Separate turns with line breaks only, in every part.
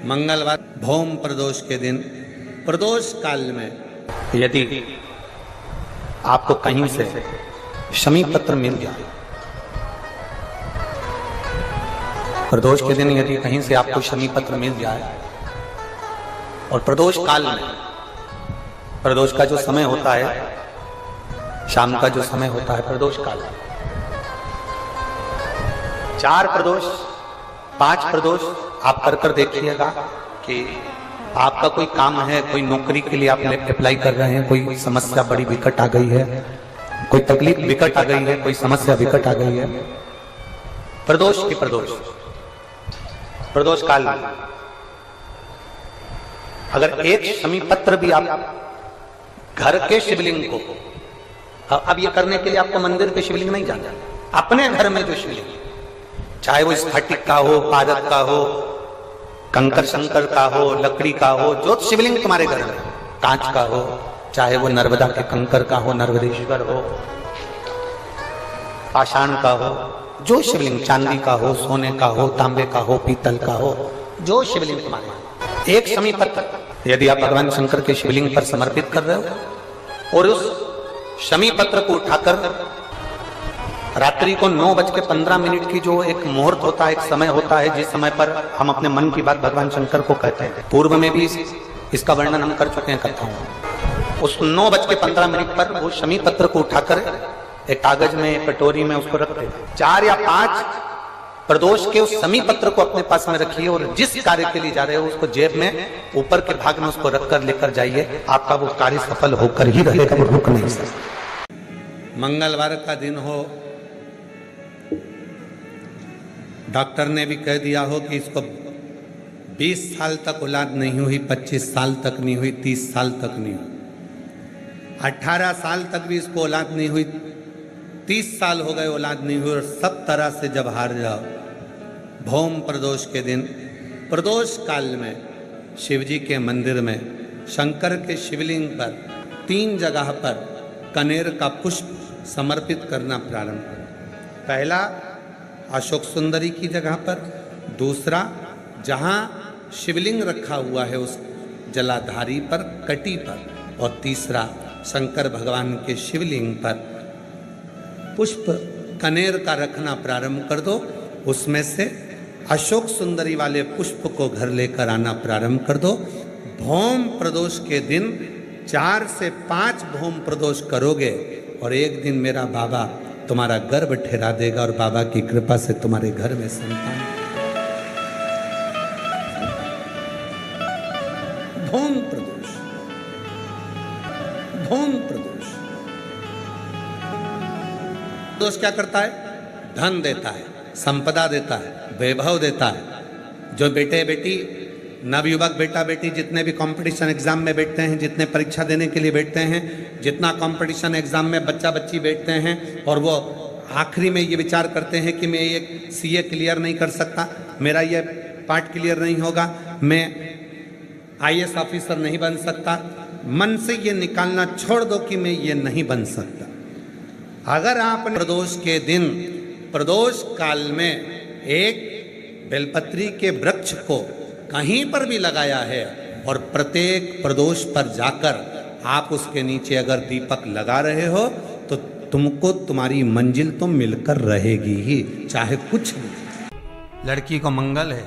मंगलवार भौम प्रदोष के दिन प्रदोष काल में यदि आपको कहीं से शमी पत्र मिल जाए, प्रदोष के दिन यदि कहीं से आपको शमी पत्र मिल जाए और प्रदोष काल में, प्रदोष का जो समय होता है, शाम का जो समय होता है प्रदोष काल, 4 प्रदोष 5 प्रदोष आप कर देखिएगा कि आपका कोई काम है, कोई नौकरी के लिए आप अप्लाई कर रहे हैं, कोई समस्या बड़ी विकट आ गई है, कोई तकलीफ विकट आ गई है, कोई समस्या विकट आ गई है, प्रदोष की प्रदोष काल में अगर एक शमी पत्र भी आप घर के शिवलिंग को, अब ये करने के लिए आपको मंदिर पे शिवलिंग नहीं जाना, अपने घर में जो शिवलिंग, चाहे वो स्फटिक का हो, पारद का हो, कंकर शंकर का हो, लकड़ी का हो, जो शिवलिंग तुम्हारे घर में, कांच का हो, चाहे वो नर्मदा के कंकर का हो, नर्मदेश्वर हो, पाषाण का हो, जो शिवलिंग, चांदी का हो, सोने का हो, तांबे का हो, पीतल का हो, जो शिवलिंग तुम्हारे, एक शमी पत्र यदि आप भगवान शंकर के शिवलिंग पर समर्पित कर रहे हो और उस शमी पत्र को उठाकर रात्रि को 9:15 की जो एक मुहूर्त होता है, एक समय होता है, जिस समय पर हम अपने मन की बात भगवान शंकर को कहते हैं, पूर्व में भी इसका वर्णन हम कर चुके हैं कथाओं, उस 9:15 पर वो शमी पत्र को उठाकर एक कागज में, कटोरी में उसको रखते हैं। 4 या 5 प्रदोष के उस शमी पत्र को अपने पास में रखिए और जिस कार्य के लिए जा रहे हो उसको जेब में ऊपर के भाग में उसको रखकर लेकर जाइए, आपका वो कार्य सफल होकर ही रहेगा, वो रुक नहीं सकता। मंगलवार का दिन हो, डॉक्टर ने भी कह दिया हो कि इसको 20 साल तक औलाद नहीं हुई, 25 साल तक नहीं हुई, 30 साल तक नहीं हुई, 18 साल तक भी इसको औलाद नहीं हुई, 30 साल हो गए औलाद नहीं हुई, और सब तरह से जब हार जाओ, भौम प्रदोष के दिन प्रदोष काल में शिवजी के मंदिर में शंकर के शिवलिंग पर 3 जगह पर कनेर का पुष्प समर्पित करना प्रारंभ करें। पहला अशोक सुंदरी की जगह पर, दूसरा जहाँ शिवलिंग रखा हुआ है उस जलाधारी पर, कटी पर, और तीसरा शंकर भगवान के शिवलिंग पर पुष्प कनेर का रखना प्रारंभ कर दो। उसमें से अशोक सुंदरी वाले पुष्प को घर लेकर आना प्रारंभ कर दो। भौम प्रदोष के दिन 4 से 5 भौम प्रदोष करोगे और एक दिन मेरा बाबा तुम्हारा गर्भ ठहरा देगा और बाबा की कृपा से तुम्हारे घर में संतान। भौम प्रदोष, भौम प्रदोष। प्रदोष क्या करता है? धन देता है, संपदा देता है, वैभव देता है। जो बेटे बेटी, नवयुवक बेटा बेटी जितने भी कंपटीशन एग्जाम में बैठते हैं, जितने परीक्षा देने के लिए बैठते हैं, जितना कंपटीशन एग्जाम में बच्चा बच्ची बैठते हैं और वो आखिरी में ये विचार करते हैं कि मैं ये सीए क्लियर नहीं कर सकता, मेरा ये पार्ट क्लियर नहीं होगा, मैं आईएएस ऑफिसर नहीं बन सकता, मन से ये निकालना छोड़ दो कि मैं ये नहीं बन सकता। अगर आपने प्रदोष के दिन प्रदोष काल में एक बेलपत्री के वृक्ष को कहीं पर भी लगाया है और प्रत्येक प्रदोष पर जाकर आप उसके नीचे अगर दीपक लगा रहे हो तो तुमको तुम्हारी मंजिल तो मिलकर रहेगी ही, चाहे कुछ नहीं। लड़की को मंगल है,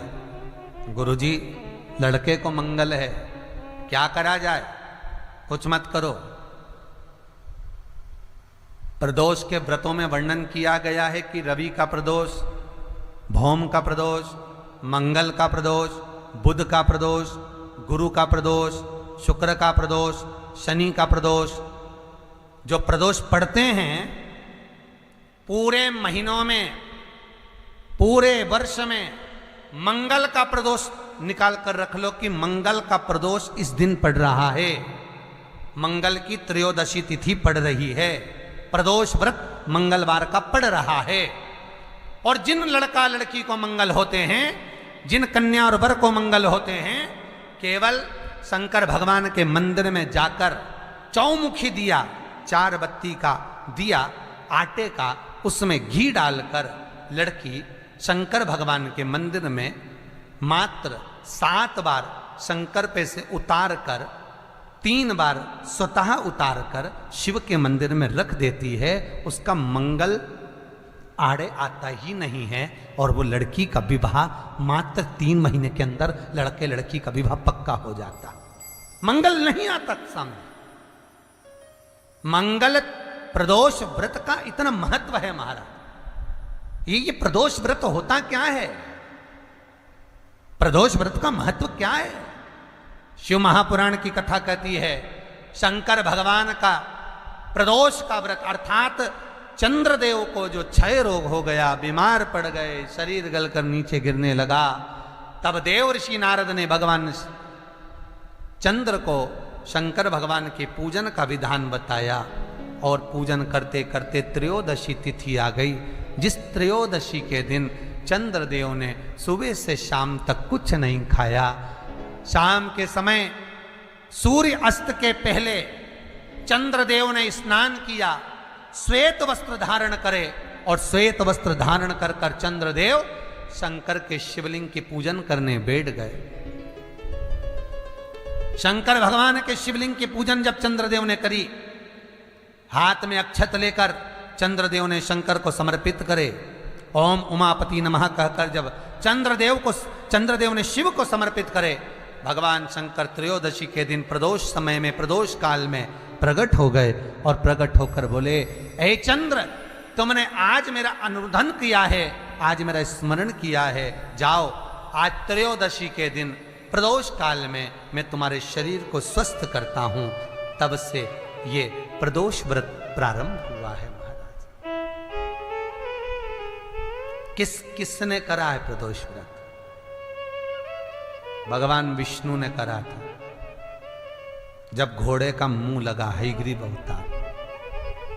गुरुजी लड़के को मंगल है, क्या करा जाए? कुछ मत करो। प्रदोष के व्रतों में वर्णन किया गया है कि रवि का प्रदोष, भौम का प्रदोष, मंगल का प्रदोष, बुध का प्रदोष, गुरु का प्रदोष, शुक्र का प्रदोष, शनि का प्रदोष। जो प्रदोष पड़ते हैं पूरे महीनों में, पूरे वर्ष में, मंगल का प्रदोष निकाल कर रख लो कि मंगल का प्रदोष इस दिन पड़ रहा है, मंगल की त्रयोदशी तिथि पड़ रही है, प्रदोष व्रत मंगलवार का पड़ रहा है। और जिन लड़का लड़की को मंगल होते हैं, जिन कन्या और वर को मंगल होते हैं, केवल शंकर भगवान के मंदिर में जाकर चौमुखी दिया, 4 बत्ती का दिया आटे का, उसमें घी डालकर लड़की शंकर भगवान के मंदिर में मात्र 7 बार शंकर पे से उतार कर 3 बार स्वतः उतार कर शिव के मंदिर में रख देती है, उसका मंगल आड़े आता ही नहीं है और वो लड़की का विवाह मात्र 3 महीने के अंदर लड़के लड़की का विवाह पक्का हो जाता। मंगल नहीं आता सामने। मंगल प्रदोष व्रत का इतना महत्व है महाराज। ये प्रदोष व्रत होता क्या है? प्रदोष व्रत का महत्व क्या है? शिव महापुराण की कथा कहती है शंकर भगवान का प्रदोष का व्रत, अर्थात चंद्रदेव को जो क्षय रोग हो गया, बीमार पड़ गए, शरीर गलकर नीचे गिरने लगा, तब देव ऋषि नारद ने भगवान चंद्र को शंकर भगवान के पूजन का विधान बताया और पूजन करते करते त्रयोदशी तिथि आ गई। जिस त्रयोदशी के दिन चंद्रदेव ने सुबह से शाम तक कुछ नहीं खाया। शाम के समय सूर्य अस्त के पहले चंद्रदेव ने स्नान किया, श्वेत वस्त्र धारण करे और श्वेत वस्त्र धारण कर कर चंद्रदेव शंकर के शिवलिंग की पूजन करने बैठ गए। शंकर भगवान के शिवलिंग की पूजन जब चंद्रदेव ने करी, हाथ में अक्षत लेकर चंद्रदेव ने शंकर को समर्पित करे, ओम उमापति नमः कहकर जब चंद्रदेव ने शिव को समर्पित करे, भगवान शंकर त्रयोदशी के दिन प्रदोष समय में, प्रदोष काल में प्रकट हो गए और प्रकट होकर बोले, ए चंद्र, तुमने आज मेरा अनुरोधन किया है, आज मेरा स्मरण किया है, जाओ आज त्रयोदशी के दिन प्रदोष काल में मैं तुम्हारे शरीर को स्वस्थ करता हूं। तब से ये प्रदोष व्रत प्रारंभ हुआ है महाराज। किसने करा है प्रदोष व्रत? भगवान विष्णु ने करा था। जब घोड़े का मुंह लगा, हयग्रीव अवतार,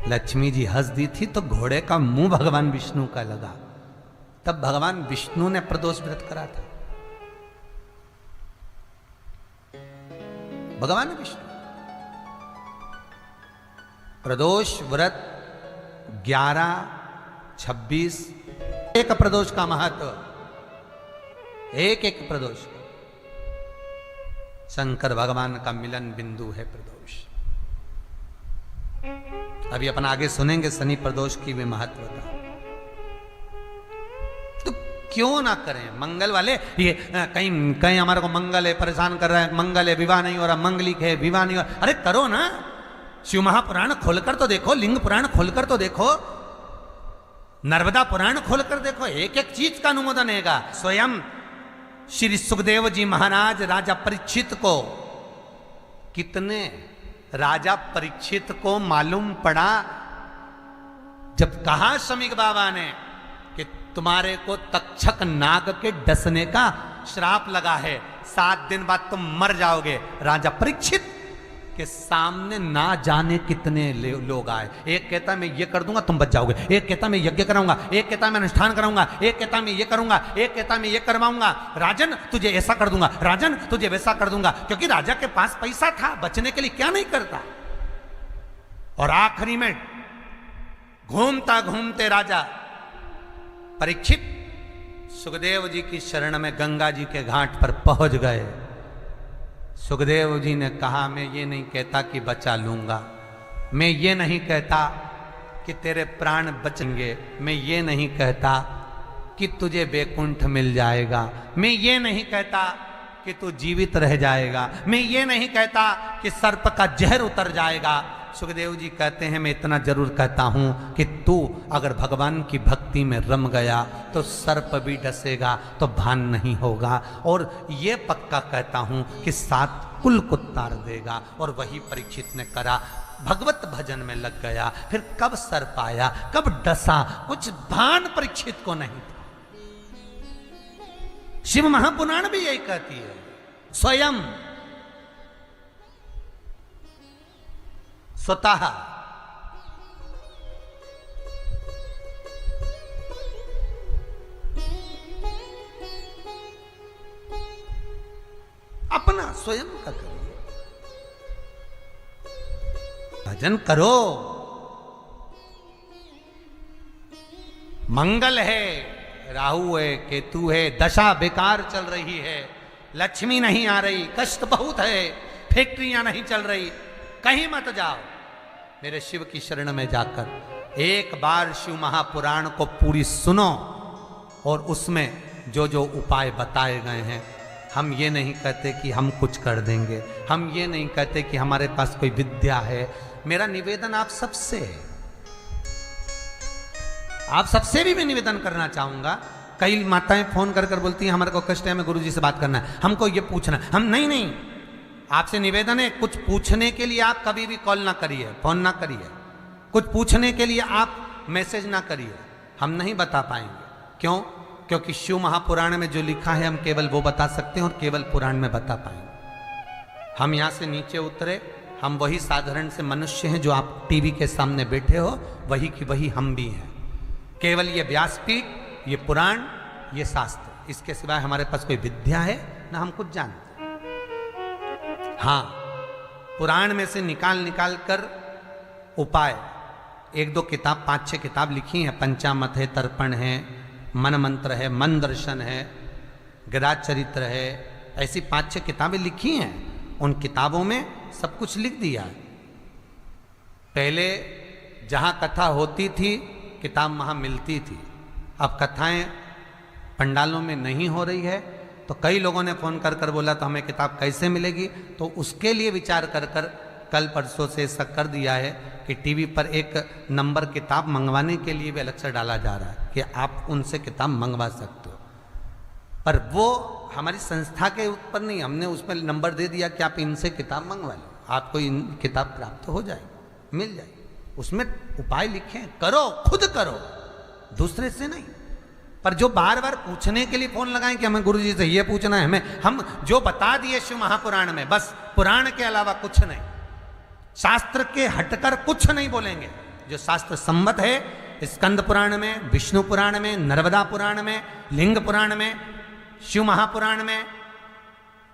लक्ष्मी जी हंस दी थी तो घोड़े का मुंह भगवान विष्णु का लगा, तब भगवान विष्णु ने प्रदोष व्रत करा था। भगवान विष्णु प्रदोष व्रत 11, 26 एक प्रदोष का महत्व, एक एक प्रदोष शंकर भगवान का मिलन बिंदु है प्रदोष। अभी अपन आगे सुनेंगे शनि प्रदोष की भी महत्वता। तो क्यों ना करें मंगल वाले? ये कहीं हमारे को मंगल है परेशान कर रहा है, मंगल है विवाह नहीं हो रहा, मंगलिक है विवाह नहीं हो रहा। अरे करो ना, शिव महापुराण खोलकर तो देखो, लिंग पुराण खोलकर तो देखो, नर्मदा पुराण खोलकर देखो, एक एक चीज का अनुमोदन हैगा। स्वयं श्री सुखदेव जी महाराज राजा परीक्षित को, कितने राजा परीक्षित को मालूम पड़ा जब कहा शमीक बाबा ने कि तुम्हारे को तक्षक नाग के डसने का श्राप लगा है, 7 दिन बाद तुम मर जाओगे। राजा परीक्षित के सामने ना जाने कितने लोग आए। एक कहता मैं ये कर दूंगा तुम बच जाओगे, एक कहता मैं यज्ञ कराऊंगा, एक कहता मैं अनुष्ठान कराऊंगा, एक कहता मैं ये करूंगा, एक कहता मैं ये करवाऊंगा। राजन तुझे ऐसा कर दूंगा, राजन तुझे वैसा कर दूंगा, क्योंकि राजा के पास पैसा था, बचने के लिए क्या नहीं करता। और आखिरी में घूमता घूमते राजा परीक्षित सुखदेव जी की शरण में गंगा जी के घाट पर पहुंच गए। सुखदेव जी ने कहा मैं ये नहीं कहता कि बचा लूंगा, मैं ये नहीं कहता कि तेरे प्राण बचेंगे, मैं ये नहीं कहता कि तुझे वैकुंठ मिल जाएगा, मैं ये नहीं कहता कि तू जीवित रह जाएगा, मैं ये नहीं कहता कि सर्प का जहर उतर जाएगा। सुखदेव जी कहते हैं मैं इतना जरूर कहता हूं कि तू अगर भगवान की भक्ति में रम गया तो सर्प भी डसेगा तो भान नहीं होगा, और ये पक्का कहता हूं कि 7 कुल को तार देगा। और वही परीक्षित ने करा, भगवत भजन में लग गया। फिर कब सर्प आया, कब डसा, कुछ भान परीक्षित को नहीं था। शिव महापुराण भी यही कहती है, स्वयं स्वतः अपना स्वयं का करिए, भजन करो। मंगल है, राहु है, केतु है, दशा बेकार चल रही है, लक्ष्मी नहीं आ रही, कष्ट बहुत है, फैक्ट्रियां नहीं चल रही, कहीं मत जाओ, मेरे शिव की शरण में जाकर एक बार शिव महापुराण को पूरी सुनो और उसमें जो जो उपाय बताए गए हैं, हम ये नहीं कहते कि हम कुछ कर देंगे, हम ये नहीं कहते कि हमारे पास कोई विद्या है। मेरा निवेदन आप सबसे है, आप सबसे भी मैं निवेदन करना चाहूंगा। कई माताएं फोन कर कर बोलती हैं हमारे को कष्ट है, हमें गुरुजी से बात करना है, हमको ये पूछना है, हम नहीं, आपसे निवेदन है, कुछ पूछने के लिए आप कभी भी कॉल ना करिए, फोन ना करिए, कुछ पूछने के लिए आप मैसेज ना करिए, हम नहीं बता पाएंगे। क्यों? क्योंकि शिव महापुराण में जो लिखा है हम केवल वो बता सकते हैं और केवल पुराण में बता पाएंगे। हम यहाँ से नीचे उतरे, हम वही साधारण से मनुष्य हैं जो आप टीवी के सामने बैठे हो, वही की वही हम भी हैं। केवल ये व्यासपीठ, ये पुराण, ये शास्त्र, इसके सिवाय हमारे पास कोई विद्या है ना हम कुछ जानते। हाँ, पुराण में से निकाल कर उपाय, एक दो किताब, 5-6 किताब लिखी हैं, पंचामत है, तर्पण है, मन मंत्र है, मन दर्शन है, गदा चरित्र है, ऐसी 5-6 किताबें लिखी हैं। उन किताबों में सब कुछ लिख दिया है। पहले जहाँ कथा होती थी किताब वहाँ मिलती थी, अब कथाएं पंडालों में नहीं हो रही है, तो कई लोगों ने फ़ोन कर कर बोला तो हमें किताब कैसे मिलेगी, तो उसके लिए विचार कर कर कल परसों से ऐसा कर दिया है कि टीवी पर एक नंबर किताब मंगवाने के लिए भी अलग से डाला जा रहा है कि आप उनसे किताब मंगवा सकते हो। पर वो हमारी संस्था के ऊपर नहीं, हमने उसमें नंबर दे दिया कि आप इनसे किताब मंगवा लो, आपको इन किताब प्राप्त हो जाएगी, मिल जाएगी। उसमें उपाय लिखे, करो, खुद करो, दूसरे से नहीं। पर जो बार बार पूछने के लिए फोन लगाएं कि हमें गुरुजी से ये पूछना है, हमें, हम जो बता दिए शिव महापुराण में, बस पुराण के अलावा कुछ नहीं, शास्त्र के हटकर कुछ नहीं बोलेंगे। जो शास्त्र सम्मत है, स्कंद पुराण में, विष्णु पुराण में, नर्मदा पुराण में, लिंग पुराण में, शिव महापुराण में,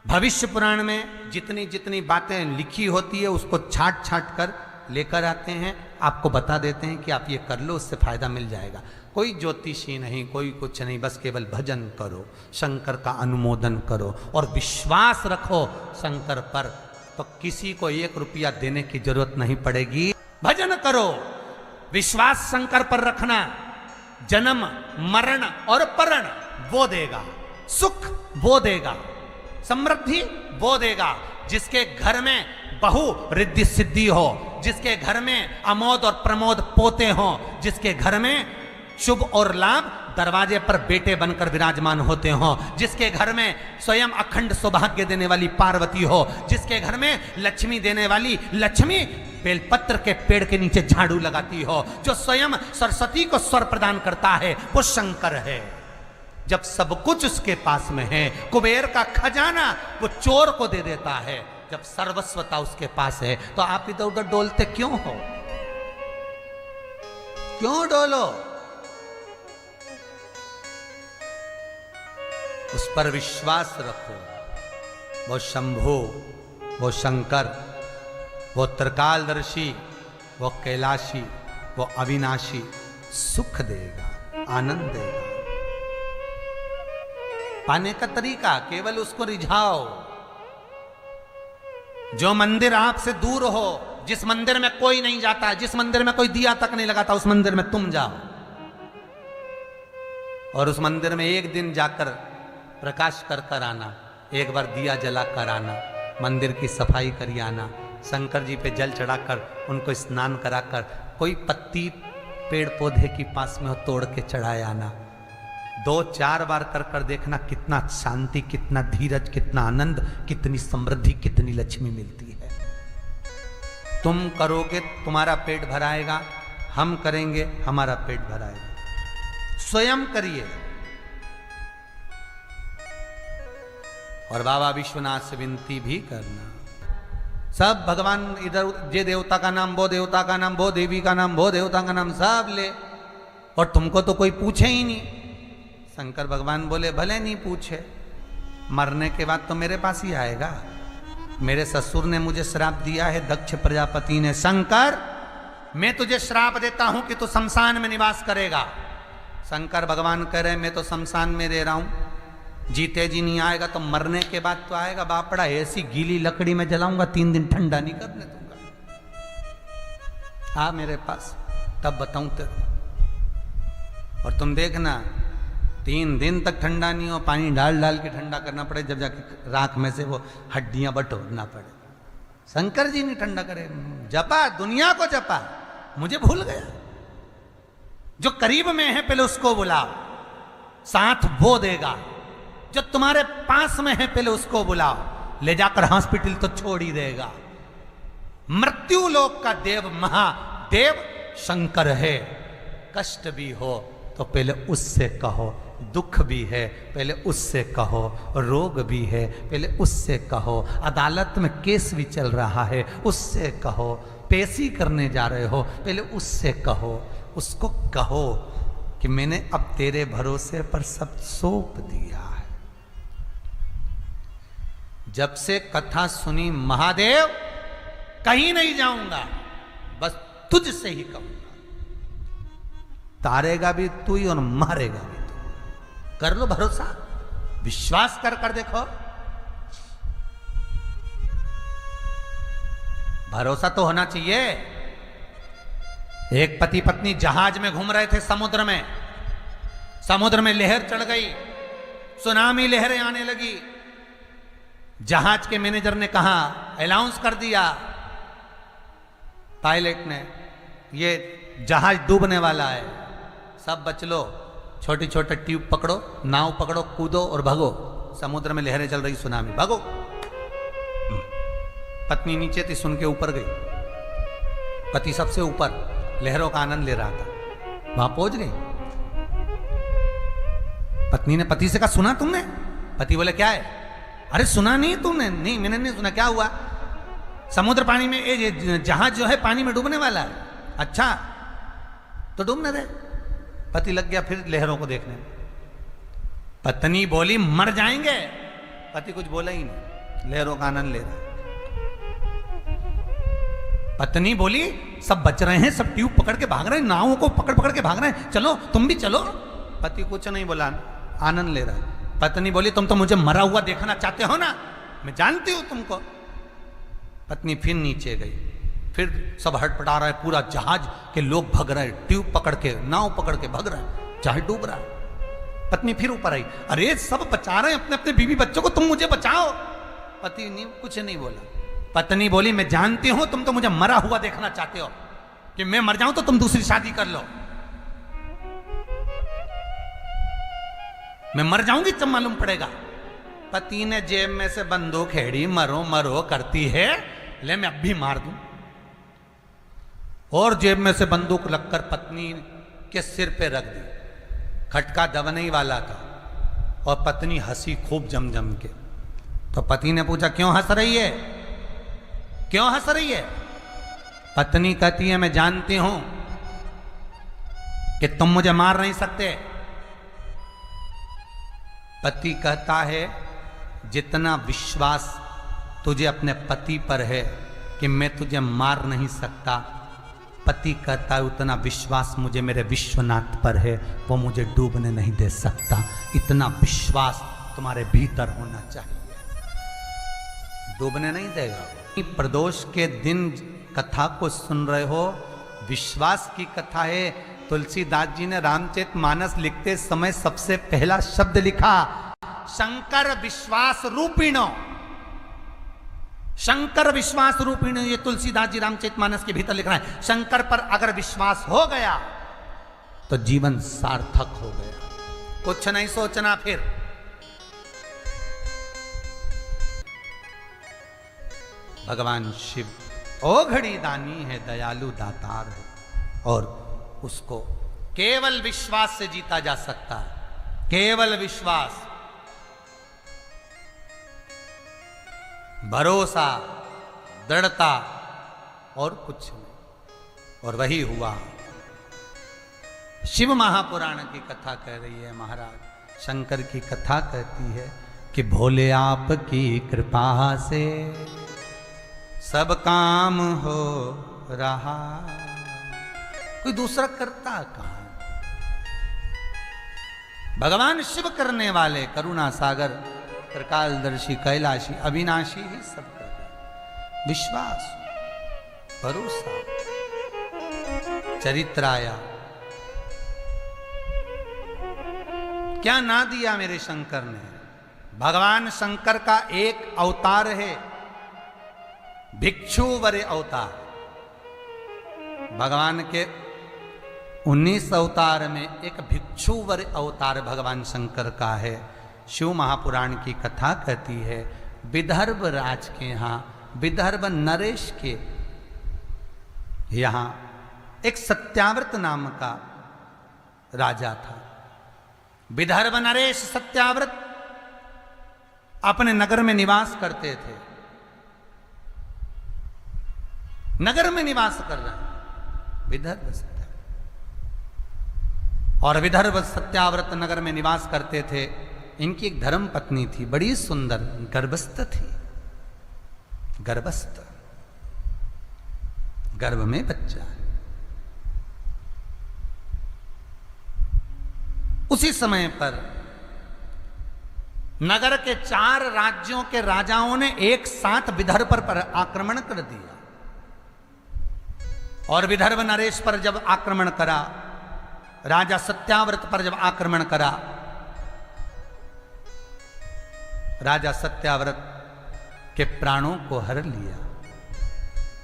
भविष्य पुराण में जितनी जितनी बातें लिखी होती है उसको छाट छाट कर लेकर आते हैं, आपको बता देते हैं कि आप ये कर लो, उससे फायदा मिल जाएगा। कोई ज्योतिषी नहीं, कोई कुछ नहीं, बस केवल भजन करो, शंकर का अनुमोदन करो और विश्वास रखो शंकर पर, तो किसी को 1 रुपया देने की जरूरत नहीं पड़ेगी। भजन करो, विश्वास शंकर पर रखना, जन्म मरण और परण वो देगा, सुख वो देगा, समृद्धि वो देगा। जिसके घर में बहु रिद्धि सिद्धि हो, जिसके घर में अमोद और प्रमोद पोते हो, जिसके घर में शुभ और लाभ दरवाजे पर बेटे बनकर विराजमान होते हो, जिसके घर में स्वयं अखंड सौभाग्य देने वाली पार्वती हो, जिसके घर में लक्ष्मी देने वाली लक्ष्मी बेलपत्र के पेड़ के नीचे झाड़ू लगाती हो, जो स्वयं सरस्वती को स्वर प्रदान करता है, वो शंकर है। जब सब कुछ उसके पास में है, कुबेर का खजाना वो चोर को दे देता है, जब सर्वस्वता उसके पास है, तो आप इधर उधर डोलते क्यों हो? क्यों डोलो? उस पर विश्वास रखो। वो शंभु, वो शंकर, वो त्रिकालदर्शी, वो कैलाशी, वो अविनाशी सुख देगा, आनंद देगा। पाने का तरीका केवल उसको रिझाओ। जो मंदिर आपसे दूर हो, जिस मंदिर में कोई नहीं जाता, जिस मंदिर में कोई दिया तक नहीं लगाता, उस मंदिर में तुम जाओ और उस मंदिर में एक दिन जाकर प्रकाश कर कर आना, एक बार दिया जला कर आना, मंदिर की सफाई करी आना, शंकर जी पे जल चढ़ाकर उनको स्नान कराकर, कोई पत्ती पेड़ पौधे की पास में हो तोड़ के चढ़ाए आना। 2-4 बार कर कर देखना कितना शांति, कितना धीरज, कितना आनंद, कितनी समृद्धि, कितनी लक्ष्मी मिलती है। तुम करोगे तुम्हारा पेट भराएगा, हम करेंगे हमारा पेट भराएगा। स्वयं करिए और बाबा विश्वनाथ से विनती भी करना। सब भगवान इधर, ये देवता का नाम, वो देवता का नाम, वो देवी का नाम, वो देवता का नाम, सब ले, और तुमको तो कोई पूछे ही नहीं। शंकर भगवान बोले भले नहीं पूछे, मरने के बाद तो मेरे पास ही आएगा। मेरे ससुर ने मुझे श्राप दिया है, दक्ष प्रजापति ने, शंकर मैं तुझे श्राप देता हूं कि तू शमशान में निवास करेगा। शंकर भगवान कह रहे मैं तो शमशान में रह रहा हूं, जीते जी नहीं आएगा तो मरने के बाद तो आएगा। बापड़ा ऐसी गीली लकड़ी में जलाऊंगा 3 दिन, ठंडा नहीं करने दूंगा। आ मेरे पास तब बताऊं तेरे को। और तुम देखना 3 दिन तक ठंडा नहीं हो, पानी डाल डाल के ठंडा करना पड़े, जब जाके राख में से वो हड्डियां बटोरना पड़े। शंकर जी नहीं ठंडा करे, जपा दुनिया को जपा, मुझे भूल गया। जो करीब में है पहले उसको बुलाओ, साथ वो देगा। जो तुम्हारे पास में है पहले उसको बुलाओ, ले जाकर हॉस्पिटल तो छोड़ ही देगा। मृत्यु लोक का देव महादेव शंकर है। कष्ट भी हो तो पहले उससे कहो, दुख भी है पहले उससे कहो, रोग भी है पहले उससे कहो, अदालत में केस भी चल रहा है उससे कहो, पेशी करने जा रहे हो पहले उससे कहो। उसको कहो कि मैंने अब तेरे भरोसे पर सब सौंप दिया है। जब से कथा सुनी महादेव कहीं नहीं जाऊंगा, बस तुझसे ही कहूंगा। तारेगा भी तू ही और मारेगा भी तू। कर लो भरोसा, विश्वास कर कर देखो। भरोसा तो होना चाहिए। एक पति पत्नी जहाज में घूम रहे थे समुद्र में। समुद्र में लहर चढ़ गई, सुनामी लहरें आने लगी। जहाज के मैनेजर ने कहा, अनाउंस कर दिया पायलट ने, ये जहाज डूबने वाला है, सब बच लो, छोटी छोटे ट्यूब पकड़ो, नाव पकड़ो, कूदो और भागो, समुद्र में लहरें चल रही, सुनामी, भागो। पत्नी नीचे थी, सुन के ऊपर गई। पति सबसे ऊपर लहरों का आनंद ले रहा था, वहां पहुंच गई। पत्नी ने पति से कहा, सुना तुमने? पति बोले, क्या है? अरे सुना नहीं तुमने? नहीं मैंने नहीं सुना। क्या हुआ? समुद्र पानी में, ये जहाज जो है पानी में डूबने वाला है। अच्छा तो डूबने दे। पति लग गया फिर लहरों को देखने। पत्नी बोली, मर जाएंगे। पति कुछ बोला ही नहीं, लहरों का आनंद ले रहा। पत्नी बोली, सब बच रहे हैं, सब ट्यूब पकड़ के भाग रहे हैं, नावों को पकड़ पकड़ के भाग रहे हैं, चलो तुम भी चलो। पति कुछ नहीं बोला, आनंद ले रहा है। पत्नी बोली, तुम तो मुझे मरा हुआ देखना चाहते हो ना, मैं जानती हूं तुमको। पत्नी फिर नीचे गई, फिर सब हटपटा रहा है, पूरा जहाज के लोग भाग रहे हैं, ट्यूब पकड़ के, नाव पकड़ के भाग रहे हैं, जहाज डूब रहा है। पत्नी फिर ऊपर आई, अरे सब बचा रहे हैं अपने अपने बीवी बच्चों को, तुम मुझे बचाओ। पति नहीं, कुछ नहीं बोला। पत्नी बोली, मैं जानती हूं तुम तो मुझे मरा हुआ देखना चाहते हो, कि मैं मर जाऊं तो तुम दूसरी शादी कर लो। मैं मर जाऊंगी तब मालूम पड़ेगा। पति ने जेब में से बंदूक हेड़ी, मरो मरो करती है, ले मैं अब भी मार दूं। और जेब में से बंदूक लगकर पत्नी के सिर पे रख दी। खटका दबने ही वाला था और पत्नी हंसी खूब जम जम के। तो पति ने पूछा, क्यों हंस रही है, क्यों हंस रही है? पत्नी कहती है, मैं जानती हूं कि तुम मुझे मार नहीं सकते। पति कहता है, जितना विश्वास तुझे अपने पति पर है कि मैं तुझे मार नहीं सकता, पति कहता है उतना विश्वास मुझे मेरे विश्वनाथ पर है, वो मुझे डूबने नहीं दे सकता। इतना विश्वास तुम्हारे भीतर होना चाहिए, डूबने नहीं देगा। प्रदोष के दिन कथा को सुन रहे हो, विश्वास की कथा है। तुलसीदास जी ने रामचरितमानस लिखते समय सबसे पहला शब्द लिखा, शंकर विश्वास रूपिणो। शंकर विश्वास रूपिणो, ये तुलसीदास जी रामचरितमानस के भीतर लिख रहा है। शंकर पर अगर विश्वास हो गया तो जीवन सार्थक हो गया, कुछ नहीं सोचना फिर। भगवान शिव ओघड़ी दानी है, दयालु दातार है, और उसको केवल विश्वास से जीता जा सकता है। केवल विश्वास, भरोसा, दृढ़ता, और कुछ नहीं। और वही हुआ। शिव महापुराण की कथा कह रही है महाराज, शंकर की कथा कहती है कि भोले आपकी कृपा से सब काम हो रहा, कोई दूसरा करता कहां? भगवान शिव करने वाले करुणा सागर त्रिकालदर्शी कैलाशी अविनाशी ही सब कर रहे। विश्वास, भरोसा, चरित्राया क्या ना दिया मेरे शंकर ने। भगवान शंकर का एक अवतार है भिक्षुवर अवतार। भगवान के 19 अवतार में एक भिक्षुवर अवतार भगवान शंकर का है। शिव महापुराण की कथा कहती है विदर्भ राज के यहाँ, विदर्भ नरेश के यहाँ एक सत्याव्रत नाम का राजा था। विदर्भ नरेश सत्याव्रत अपने नगर में निवास करते थे। नगर में निवास कर रहे हैं विदर्भ सत्याव्रत, और विदर्भ सत्याव्रत नगर में निवास करते थे। इनकी एक धर्म पत्नी थी, बड़ी सुंदर, गर्भस्थ थी। गर्भस्थ, गर्भ में बच्चा है। उसी समय पर नगर के 4 राज्यों के राजाओं ने एक साथ विदर्भ पर आक्रमण कर दिया। और विदर्भ नरेश पर जब आक्रमण करा, राजा सत्याव्रत पर जब आक्रमण करा, राजा सत्याव्रत के प्राणों को हर लिया।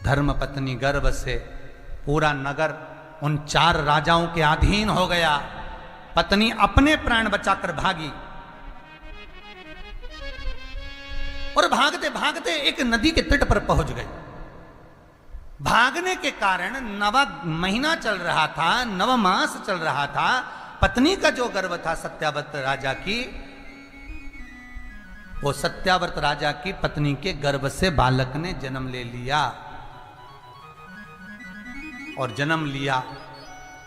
धर्मपत्नी गर्भ से पूरा नगर उन 4 राजाओं के अधीन हो गया। पत्नी अपने प्राण बचाकर भागी और भागते भागते एक नदी के तट पर पहुंच गई। भागने के कारण 9वां महीना चल रहा था, 9वां मास चल रहा था। पत्नी का जो गर्भ था सत्याव्रत राजा की, वो सत्याव्रत राजा की पत्नी के गर्भ से बालक ने जन्म ले लिया। और जन्म लिया,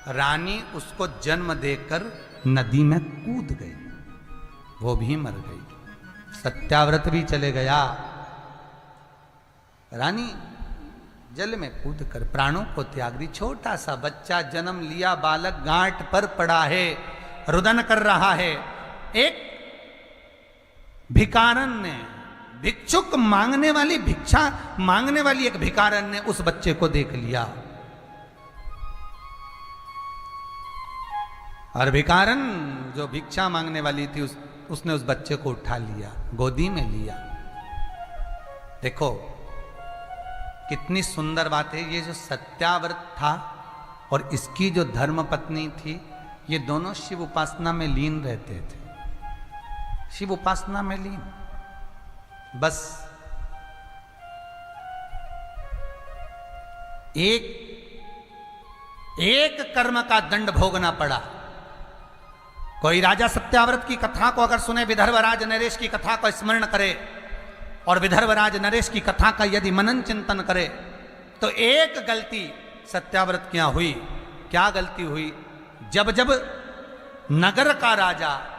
रानी उसको जन्म देकर नदी में कूद गई, वो भी मर गई। सत्याव्रत भी चले गया। रानी जल में कूद कर प्राणों को त्याग दी। छोटा सा बच्चा जन्म लिया, बालक गांठ पर पड़ा है, रुदन कर रहा है। एक भिकारन ने, भिक्षुक मांगने वाली, भिक्षा मांगने वाली एक भिकारन ने उस बच्चे को देख लिया। और भिकारन जो भिक्षा मांगने वाली थी उसने उस बच्चे को उठा लिया, गोदी में लिया। देखो कितनी सुंदर बात है। ये जो सत्याव्रत था और इसकी जो धर्म पत्नी थी, ये दोनों शिव उपासना में लीन रहते थे। शिव उपासना में लीन। बस एक कर्म का दंड भोगना पड़ा। कोई राजा सत्याव्रत की कथा को अगर सुने, विदर्भराज नरेश की कथा को स्मरण करे और विदर्भराज नरेश की कथा का यदि मनन चिंतन करे, तो एक गलती सत्याव्रत क्या हुई। क्या गलती हुई? जब जब नगर का राजा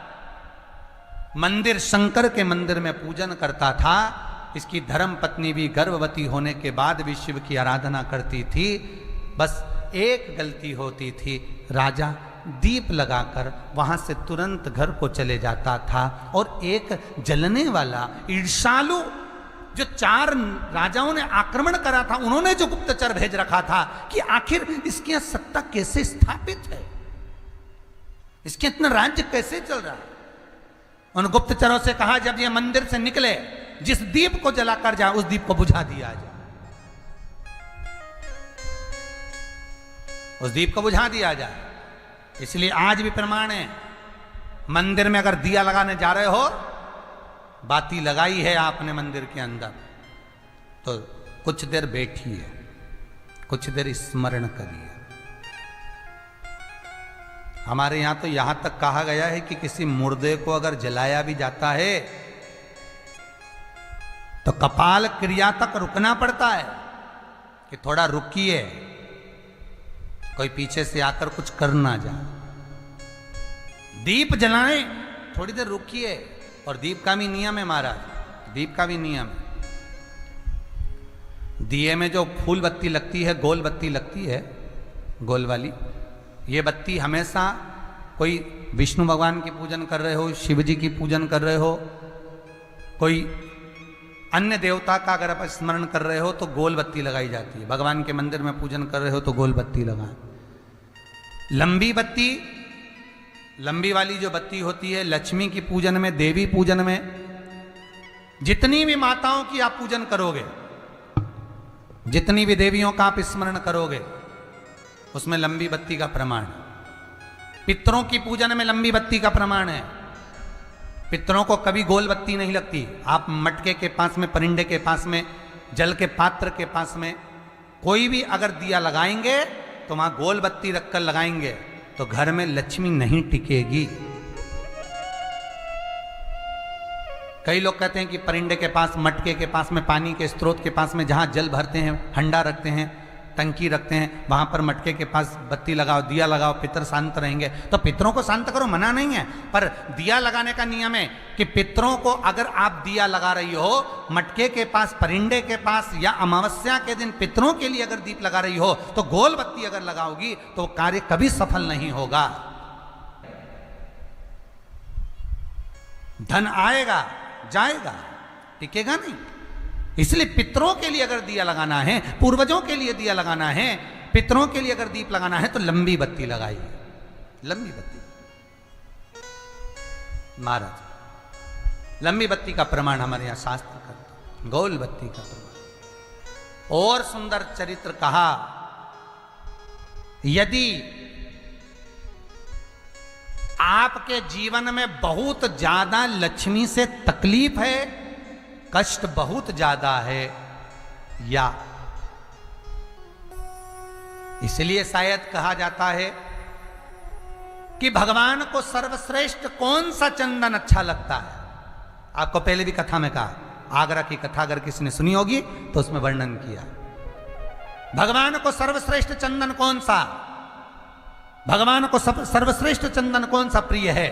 मंदिर, शंकर के मंदिर में पूजन करता था, इसकी धर्म पत्नी भी गर्भवती होने के बाद भी शिव की आराधना करती थी। बस एक गलती होती थी, राजा दीप लगाकर वहां से तुरंत घर को चले जाता था। और एक जलने वाला ईर्ष्यालु जो 4 राजाओं ने आक्रमण करा था, उन्होंने जो गुप्तचर भेज रखा था कि आखिर इसकी यहां सत्ता कैसे स्थापित है, इसके इतना राज्य कैसे चल रहा है। उन गुप्तचरों से कहा जब ये मंदिर से निकले, जिस दीप को जलाकर जाए उस दीप को बुझा दिया जाए, उस दीप को बुझा दिया जाए। इसलिए आज भी प्रमाण है, मंदिर में अगर दिया लगाने जा रहे हो, बाती लगाई है आपने मंदिर के अंदर, तो कुछ देर बैठिए, कुछ देर स्मरण करिए। हमारे यहां तो यहां तक कहा गया है कि किसी मुर्दे को अगर जलाया भी जाता है तो कपाल क्रिया तक रुकना पड़ता है कि थोड़ा रुकिए, कोई पीछे से आकर कुछ कर ना जाए। दीप जलाएं, थोड़ी देर रुकिए। और दीप का भी नियम है महाराज, दीप का भी नियम है। दिए में जो फूल बत्ती लगती है, गोल बत्ती लगती है, गोल वाली, ये बत्ती हमेशा कोई विष्णु भगवान की पूजन कर रहे हो, शिव जी की पूजन कर रहे हो, कोई अन्य देवता का अगर आप स्मरण कर रहे हो तो गोल बत्ती लगाई जाती है। भगवान के मंदिर में पूजन कर रहे हो तो गोल बत्ती लगाएं। लंबी बत्ती, लंबी वाली जो बत्ती होती है लक्ष्मी की पूजन में, देवी पूजन में, जितनी भी माताओं की आप पूजन करोगे, जितनी भी देवियों का आप स्मरण करोगे, उसमें लंबी बत्ती का प्रमाण। पितरों की पूजन में लंबी बत्ती का प्रमाण है। पितरों को कभी गोल बत्ती नहीं लगती। आप मटके के पास में, परिंदे के पास में, जल के पात्र के पास में कोई भी अगर दिया लगाएंगे तो वहां गोल बत्ती रखकर लगाएंगे तो घर में लक्ष्मी नहीं टिकेगी। कई लोग कहते हैं कि परिंदे के पास, मटके के पास में, पानी के स्रोत के पास में जहां जल भरते हैं, हंडा रखते हैं, टंकी रखते हैं, वहां पर मटके के पास बत्ती लगाओ, दिया लगाओ, पितर शांत रहेंगे। तो पितरों को शांत करो, मना नहीं है, पर दिया लगाने का नियम है कि पितरों को अगर आप दिया लगा रही हो मटके के पास, परिंदे के पास, या अमावस्या के दिन पितरों के लिए अगर दीप लगा रही हो तो गोल बत्ती अगर लगाओगी तो कार्य कभी सफल नहीं होगा। धन आएगा जाएगा, टिकेगा नहीं। इसलिए पितरों के लिए अगर दिया लगाना है, पूर्वजों के लिए दिया लगाना है, पितरों के लिए अगर दीप लगाना है तो लंबी बत्ती लगाइए, लंबी बत्ती। महाराज, लंबी बत्ती का प्रमाण हमारे यहां शास्त्र करता है, गोल बत्ती का प्रमाण। और सुंदर चरित्र कहा, यदि आपके जीवन में बहुत ज्यादा लक्ष्मी से तकलीफ है, कष्ट बहुत ज्यादा है, या इसलिए शायद कहा जाता है कि भगवान को सर्वश्रेष्ठ कौन सा चंदन अच्छा लगता है। आपको पहले भी कथा में कहा, आगरा की कथा अगर किसी ने सुनी होगी तो उसमें वर्णन किया, भगवान को सर्वश्रेष्ठ चंदन कौन सा, भगवान को सर्वश्रेष्ठ चंदन कौन सा प्रिय है।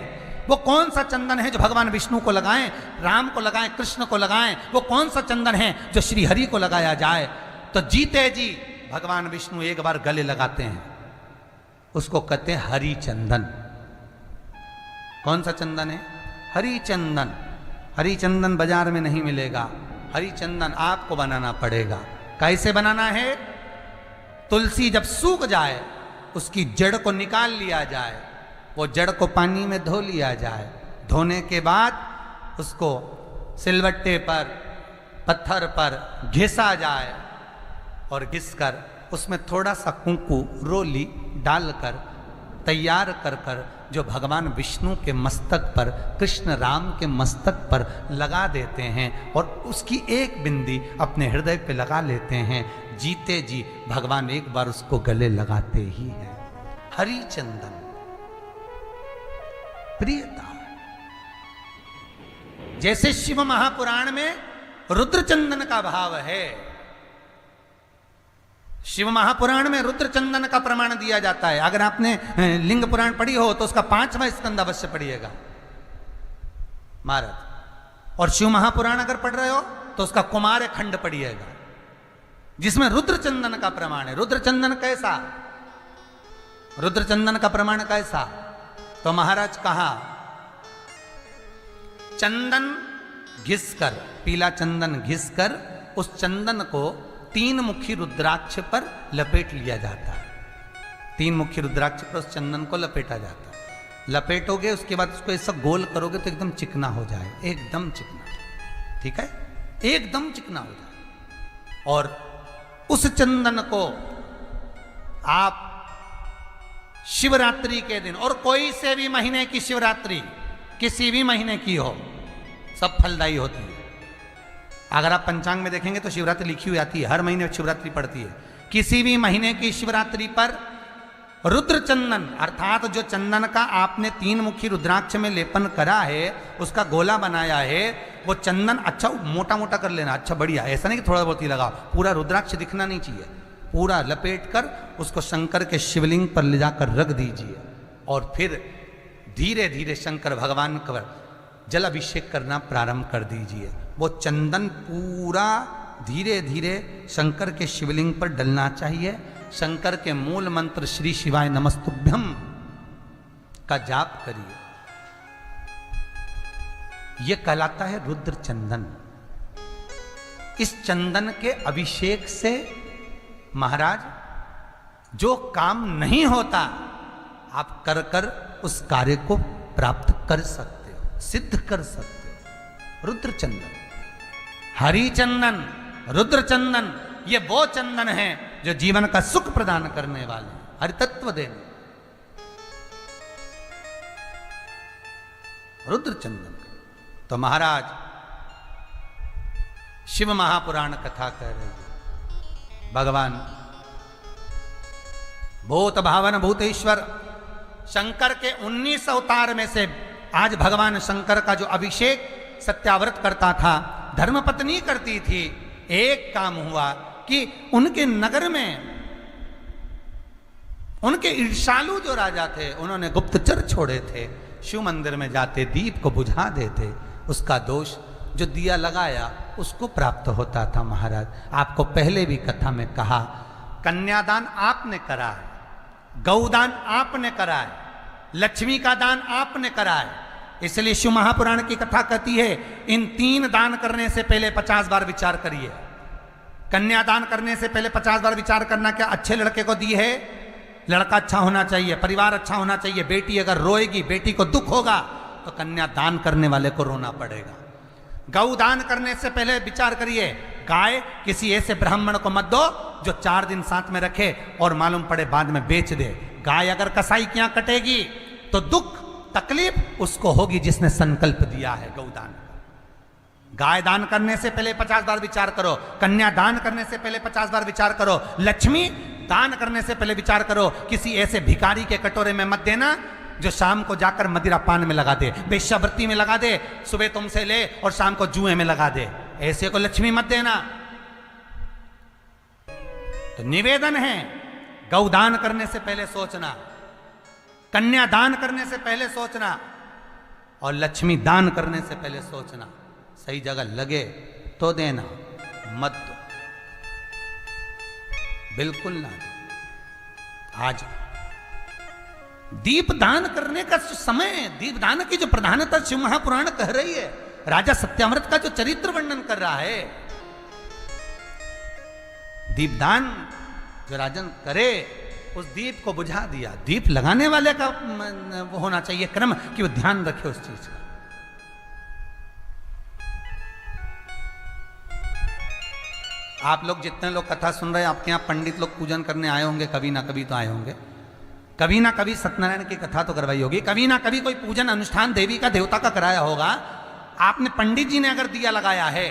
वो कौन सा चंदन है जो भगवान विष्णु को लगाएं, राम को लगाएं, कृष्ण को लगाएं। वो कौन सा चंदन है जो श्री हरि को लगाया जाए। तो जीते जी भगवान विष्णु एक बार गले लगाते हैं, उसको कहते हैं हरि चंदन। कौन सा चंदन है? हरि चंदन। हरि चंदन बाजार में नहीं मिलेगा, हरि चंदन आपको बनाना पड़ेगा। कैसे बनाना है? तुलसी जब सूख जाए उसकी जड़ को निकाल लिया जाए, वो जड़ को पानी में धो लिया जाए, धोने के बाद उसको सिलवट्टे पर, पत्थर पर घिसा जाए और घिसकर उसमें थोड़ा सा कुंकू, रोली डालकर तैयार कर कर जो भगवान विष्णु के मस्तक पर, कृष्ण राम के मस्तक पर लगा देते हैं और उसकी एक बिंदी अपने हृदय पे लगा लेते हैं। जीते जी भगवान एक बार उसको गले लगाते ही हैं। हरि चंदन प्रियता। जैसे शिव महापुराण में रुद्र चंदन का भाव है, शिव महापुराण में रुद्र चंदन का प्रमाण दिया जाता है। अगर आपने लिंग पुराण पढ़ी हो तो उसका 5वां स्कंद अवश्य पढ़िएगा महाराज। और शिव महापुराण अगर पढ़ रहे हो तो उसका कुमार खंड पढ़िएगा, जिसमें रुद्र चंदन का प्रमाण है। रुद्र चंदन कैसा? रुद्र चंदन का प्रमाण कैसा? तो महाराज कहा, चंदन घिसकर, पीला चंदन घिसकर उस चंदन को 3 मुखी रुद्राक्ष पर लपेट लिया जाता है। 3 मुखी रुद्राक्ष पर उस चंदन को लपेटा जाता है। लपेटोगे उसके बाद उसको ऐसा गोल करोगे तो एकदम चिकना हो जाए, एकदम चिकना, ठीक है, एकदम चिकना हो जाए। और उस चंदन को आप शिवरात्रि के दिन, और कोई से भी महीने की शिवरात्रि, किसी भी महीने की हो, सब फलदायी होती है। अगर आप पंचांग में देखेंगे तो शिवरात्रि लिखी हुई आती है, हर महीने शिवरात्रि पड़ती है। किसी भी महीने की शिवरात्रि पर रुद्र चंदन, अर्थात जो चंदन का आपने 3 मुखी रुद्राक्ष में लेपन करा है, उसका गोला बनाया है, वो चंदन अच्छा मोटा मोटा कर लेना, अच्छा बढ़िया, ऐसा नहीं कि थोड़ा बहुत ही लगाओ, पूरा रुद्राक्ष दिखना नहीं चाहिए, पूरा लपेट कर उसको शंकर के शिवलिंग पर ले जाकर रख दीजिए और फिर धीरे धीरे शंकर भगवान का जल अभिषेक करना प्रारंभ कर दीजिए। वो चंदन पूरा धीरे धीरे शंकर के शिवलिंग पर डलना चाहिए। शंकर के मूल मंत्र श्री शिवाय नमस्तुभ्यम का जाप करिए। यह कहलाता है रुद्र चंदन। इस चंदन के अभिषेक से महाराज जो काम नहीं होता आप कर कर उस कार्य को प्राप्त कर सकते हो, सिद्ध कर सकते हो। रुद्र चंदन, हरि चंदन, रुद्र चंदन, ये वो चंदन है जो जीवन का सुख प्रदान करने वाले, हरि तत्व देने। रुद्र चंदन। तो महाराज शिव महापुराण कथा कह रही है, भगवान भूत भावन भूतेश्वर शंकर के 19 अवतार में से आज भगवान शंकर का जो अभिषेक सत्याव्रत करता था, धर्मपत्नी करती थी। एक काम हुआ कि उनके नगर में उनके ईर्षालु जो राजा थे, उन्होंने गुप्तचर छोड़े थे। शिव मंदिर में जाते दीप को बुझा देते, उसका दोष जो दिया लगाया उसको प्राप्त होता था। महाराज आपको पहले भी कथा में कहा, कन्यादान आपने करा है, गौदान आपने करा है, लक्ष्मी का दान आपने करा है। इसलिए शिव महापुराण की कथा कहती है इन 3 दान करने से पहले 50 बार विचार करिए। कन्यादान करने से पहले 50 बार विचार करना। क्या अच्छे लड़के को दी है, लड़का अच्छा होना चाहिए, परिवार अच्छा होना चाहिए। बेटी अगर रोएगी, बेटी को दुख होगा, तो कन्यादान करने वाले को रोना पड़ेगा। गौदान करने से पहले विचार करिए, गाय किसी ऐसे ब्राह्मण को मत दो जो 4 दिन साथ में रखे और मालूम पड़े बाद में बेच दे। गाय अगर कसाई की यहाँ कटेगी तो दुख तकलीफ उसको होगी जिसने संकल्प दिया है गौदान। गाय दान करने से पहले 50 बार विचार करो, कन्या दान करने से पहले 50 बार विचार करो, लक्ष्मी दान करने से पहले विचार करो। किसी ऐसे भिखारी के कटोरे में मत देना जो शाम को जाकर मदिरा पान में लगा दे, वेश्यावृत्ति में लगा दे, सुबह तुमसे ले और शाम को जुए में लगा दे। ऐसे को लक्ष्मी मत देना। तो निवेदन है, गौदान करने से पहले सोचना, कन्या दान करने से पहले सोचना और लक्ष्मी दान करने से पहले सोचना। सही जगह लगे तो देना, मत दो, बिल्कुल ना दो। आज दीप दान करने का समय, दीप दान की जो प्रधानता शिव महापुराण कह रही है, राजा सत्याव्रत का जो चरित्र वर्णन कर रहा है, दीपदान जो राजन करे उस दीप को बुझा दिया। दीप लगाने वाले का वो होना चाहिए क्रम कि वो ध्यान रखे उस चीज का। आप लोग जितने लोग कथा सुन रहे हैं, आपके यहाँ पंडित लोग पूजन करने आए होंगे, कभी ना कभी तो आए होंगे, कभी ना कभी सत्यनारायण की कथा तो करवाई होगी, कभी ना कभी कोई पूजन अनुष्ठान देवी का देवता का कराया होगा। आपने पंडित जी ने अगर दिया लगाया है,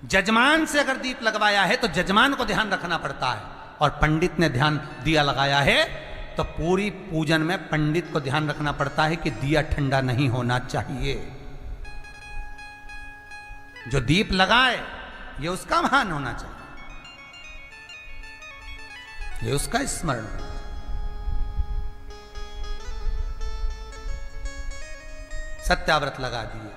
जजमान से अगर दीप लगवाया है तो जजमान को ध्यान रखना पड़ता है, और पंडित ने ध्यान दिया लगाया है तो पूरी पूजन में पंडित को ध्यान रखना पड़ता है कि दिया ठंडा नहीं होना चाहिए। जो दीप लगाए ये उसका मान होना चाहिए, ये उसका स्मरण। सत्याव्रत लगा दिए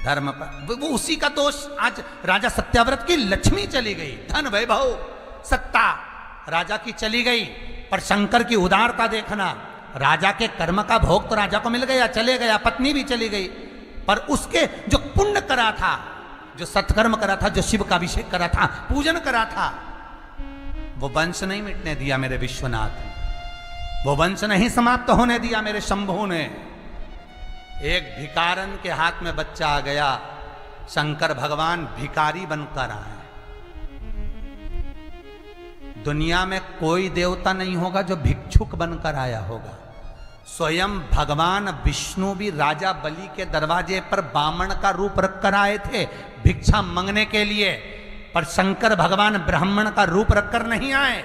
धर्म पर, वो उसी का दोष। आज राजा सत्याव्रत की लक्ष्मी चली गई, धन वैभव सत्ता राजा की चली गई, पर शंकर की उदारता देखना। राजा के कर्म का भोग तो राजा को मिल गया, चले गया, पत्नी भी चली गई, पर उसके जो पुण्य करा था, जो सत्कर्म करा था, जो शिव का अभिषेक करा था, पूजन करा था, वो वंश नहीं मिटने दिया मेरे विश्वनाथ ने, वो वंश नहीं समाप्त होने दिया मेरे शंभू ने। एक भिकारन के हाथ में बच्चा आ गया, शंकर भगवान भिकारी बनकर आए। दुनिया में कोई देवता नहीं होगा जो भिक्षुक बनकर आया होगा। स्वयं भगवान विष्णु भी राजा बलि के दरवाजे पर बामण का रूप रखकर आए थे भिक्षा मांगने के लिए, पर शंकर भगवान ब्राह्मण का रूप रखकर नहीं आए।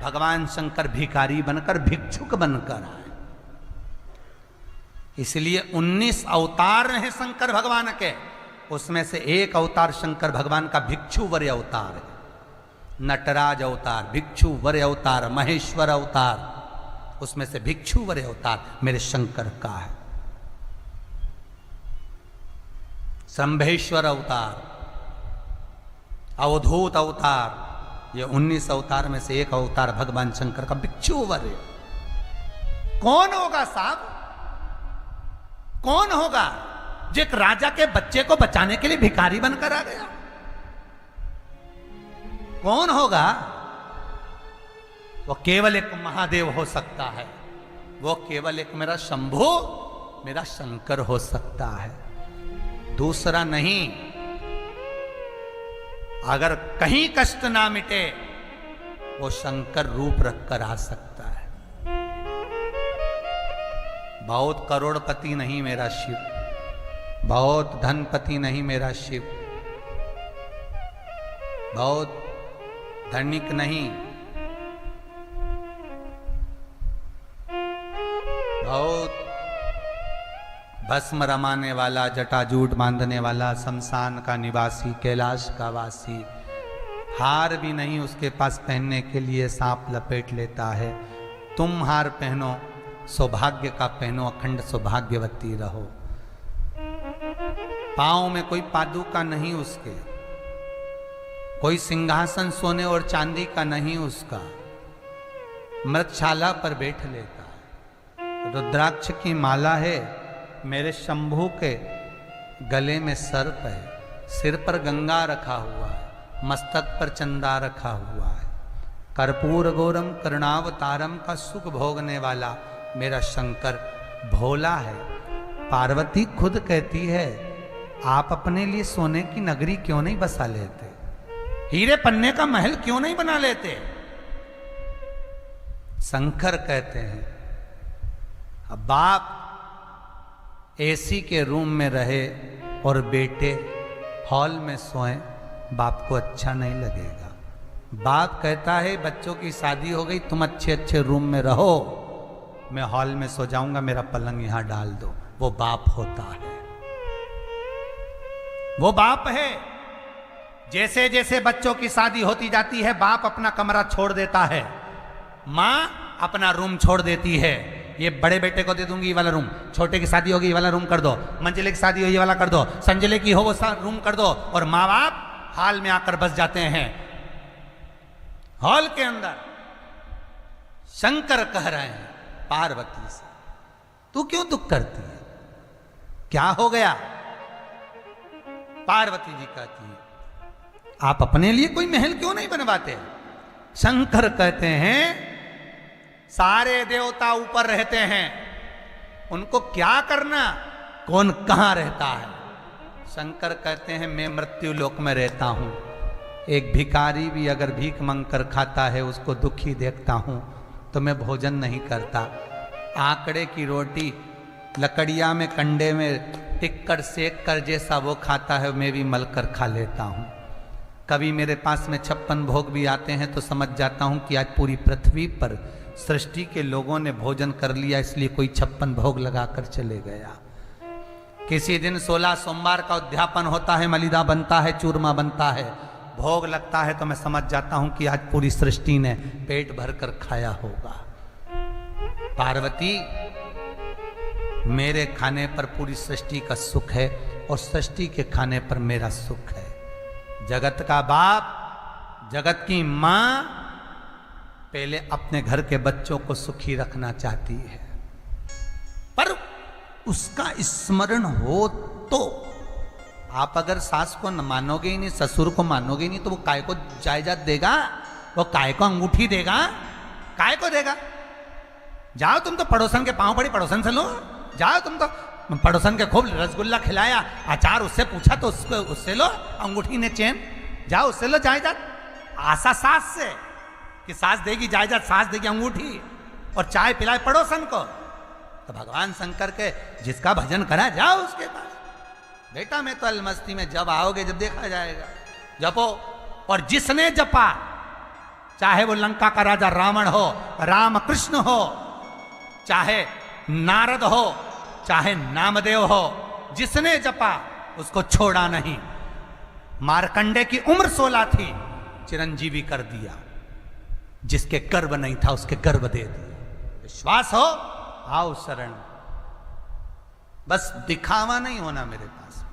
भगवान शंकर भिखारी बनकर, भिक्षुक बनकर आए। इसलिए 19 अवतार हैं शंकर भगवान के, उसमें से एक अवतार शंकर भगवान का भिक्षु वर्य अवतार है। नटराज अवतार, भिक्षु वर्य अवतार, महेश्वर अवतार, उसमें से भिक्षु वर्य अवतार मेरे शंकर का है। संभेश्वर अवतार, अवधूत अवतार, ये 19 अवतार में से एक अवतार भगवान शंकर का भिक्षु वर्य। कौन होगा साहब? कौन होगा जो एक राजा के बच्चे को बचाने के लिए भिखारी बनकर आ गया? कौन होगा? वो केवल एक महादेव हो सकता है, वो केवल एक मेरा शंभु, मेरा शंकर हो सकता है, दूसरा नहीं। अगर कहीं कष्ट ना मिटे, वो शंकर रूप रखकर आ सकता है। बहुत करोड़पति नहीं मेरा शिव, बहुत धनपति नहीं मेरा शिव, बहुत धनिक नहीं, बहुत भस्म रमाने वाला, जटाजूट बांधने वाला, शमशान का निवासी, कैलाश का वासी, हार भी नहीं उसके पास पहनने के लिए, सांप लपेट लेता है। तुम हार पहनो, सौभाग्य का पहनो, अखंड सौभाग्यवती रहो। पांव में कोई पादुका नहीं उसके, कोई सिंहासन सोने और चांदी का नहीं उसका, मृतशाला पर बैठ लेता है। रुद्राक्ष की माला है, मेरे शंभू के गले में सर्प है, सिर पर गंगा रखा हुआ है, मस्तक पर चंदा रखा हुआ है। कर्पूर गौरम करुणावतारम का सुख भोगने वाला मेरा शंकर भोला है। पार्वती खुद कहती है, आप अपने लिए सोने की नगरी क्यों नहीं बसा लेते, हीरे पन्ने का महल क्यों नहीं बना लेते? शंकर कहते हैं, अब बाप एसी के रूम में रहे और बेटे हॉल में सोएं, बाप को अच्छा नहीं लगेगा। बाप कहता है, बच्चों की शादी हो गई, तुम अच्छे अच्छे रूम में रहो, मैं हॉल में सो जाऊंगा, मेरा पलंग यहां डाल दो। वो बाप होता है, वो बाप है। जैसे जैसे बच्चों की शादी होती जाती है, बाप अपना कमरा छोड़ देता है, मां अपना रूम छोड़ देती है। ये बड़े बेटे को दे दूंगी ये वाला रूम, छोटे की शादी होगी ये वाला रूम कर दो, मंजिले की शादी हो ये वाला कर दो, संजले की हो वो रूम कर दो। और माँ बाप हॉल में आकर बस जाते हैं। हॉल के अंदर शंकर कह रहे हैं पार्वती से, तू क्यों दुख करती है, क्या हो गया? पार्वती जी कहती है, आप अपने लिए कोई महल क्यों नहीं बनवाते? शंकर कहते हैं, सारे देवता ऊपर रहते हैं, उनको क्या करना, कौन कहां रहता है? शंकर कहते हैं, मैं मृत्यु लोक में रहता हूं। एक भिखारी भी अगर भीख मांग कर खाता है, उसको दुखी देखता हूं तो मैं भोजन नहीं करता। आंकड़े की रोटी लकड़िया में कंडे में टिक कर सेक कर जैसा वो खाता है, मैं भी मल कर खा लेता हूं। कभी मेरे पास में 56 भोग भी आते हैं तो समझ जाता हूं कि आज पूरी पृथ्वी पर सृष्टि के लोगों ने भोजन कर लिया, इसलिए कोई 56 भोग लगाकर चले गया। किसी दिन 16 सोमवार का उद्यापन होता है, मलिदा बनता है, चूरमा बनता है, भोग लगता है तो मैं समझ जाता हूं कि आज पूरी सृष्टि ने पेट भरकर खाया होगा। पार्वती, मेरे खाने पर पूरी सृष्टि का सुख है और सृष्टि के खाने पर मेरा सुख है। जगत का बाप, जगत की मां पहले अपने घर के बच्चों को सुखी रखना चाहती है, पर उसका स्मरण हो तो। आप अगर सास को न मानोगे ही नहीं, ससुर को मानोगे ही नहीं, तो वो काय को जायदाद देगा, वो काय को अंगूठी देगा, काय को देगा? जाओ तुम तो पड़ोसन के पांव पड़ी, पड़ोसन से लो। जाओ तुम तो पड़ोसन के खूब रसगुल्ला खिलाया, अचार उससे पूछा तो उससे लो, अंगूठी ने चैन, जाओ उससे लो जायदाद। आशा सास से कि सास देगी जायदाद, सास देगी अंगूठी और चाय पिलाए पड़ोसन को। तो भगवान शंकर के जिसका भजन करा, जाओ उसके पास। बेटा मैं तो अलमस्ती में, जब आओगे जब देखा जाएगा। जपो, और जिसने जपा, चाहे वो लंका का राजा रावण हो, राम कृष्ण हो, चाहे नारद हो, चाहे नामदेव हो, जिसने जपा उसको छोड़ा नहीं। मार्कंडे की उम्र 16 थी, चिरंजीवी कर दिया। जिसके गर्भ नहीं था उसके गर्भ दे दिया। विश्वास हो, आओ शरण। बस दिखावा नहीं होना मेरे पास,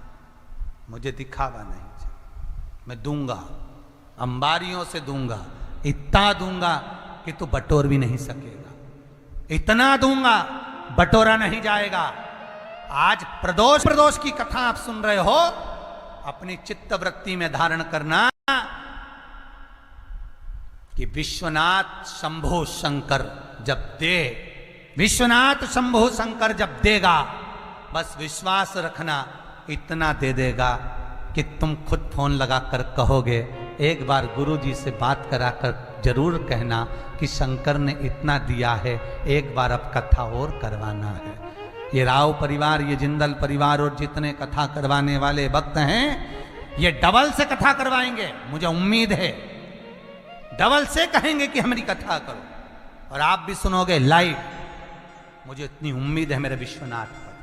मुझे दिखावा नहीं चाहिए। मैं दूंगा, अंबारियों से दूंगा, इतना दूंगा कि तू बटोर भी नहीं सकेगा। इतना दूंगा बटोरा नहीं जाएगा। आज प्रदोष प्रदोष की कथा आप सुन रहे हो, अपनी चित्त वृत्ति में धारण करना कि विश्वनाथ शंभो शंकर जब दे, विश्वनाथ शंभो शंकर जब देगा, बस विश्वास रखना इतना दे देगा कि तुम खुद फोन लगाकर कहोगे, एक बार गुरुजी से बात कराकर जरूर कहना कि शंकर ने इतना दिया है, एक बार अब कथा और करवाना है। ये राव परिवार, ये जिंदल परिवार और जितने कथा करवाने वाले भक्त हैं, ये डबल से कथा करवाएंगे, मुझे उम्मीद है। डबल से कहेंगे कि हमारी कथा करो, और आप भी सुनोगे लाइव। मुझे इतनी उम्मीद है मेरे विश्वनाथ पर,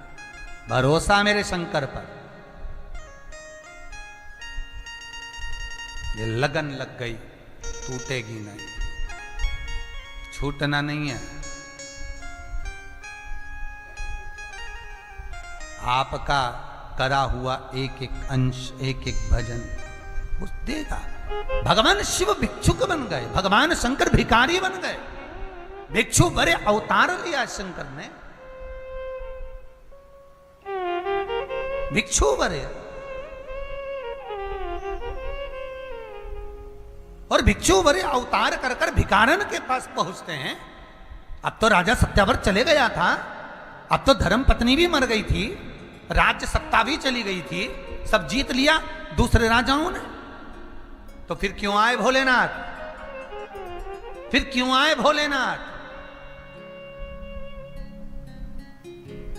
भरोसा मेरे शंकर पर। ये लगन लग गई, टूटेगी नहीं, छूटना नहीं है। आपका करा हुआ एक एक अंश, एक एक भजन उस देगा। भगवान शिव भिक्षुक बन गए, भगवान शंकर भिखारी बन गए। भिक्षु बड़े अवतार लिया शंकर ने, भिक्षु बड़े। और भिक्षु बड़े अवतार कर कर भिखारन के पास पहुंचते हैं। अब तो राजा सत्याव्रत चले गया था, अब तो धर्म पत्नी भी मर गई थी, राज्य सत्ता भी चली गई थी, सब जीत लिया दूसरे राजाओं ने। तो फिर क्यों आए भोलेनाथ, फिर क्यों आए भोलेनाथ?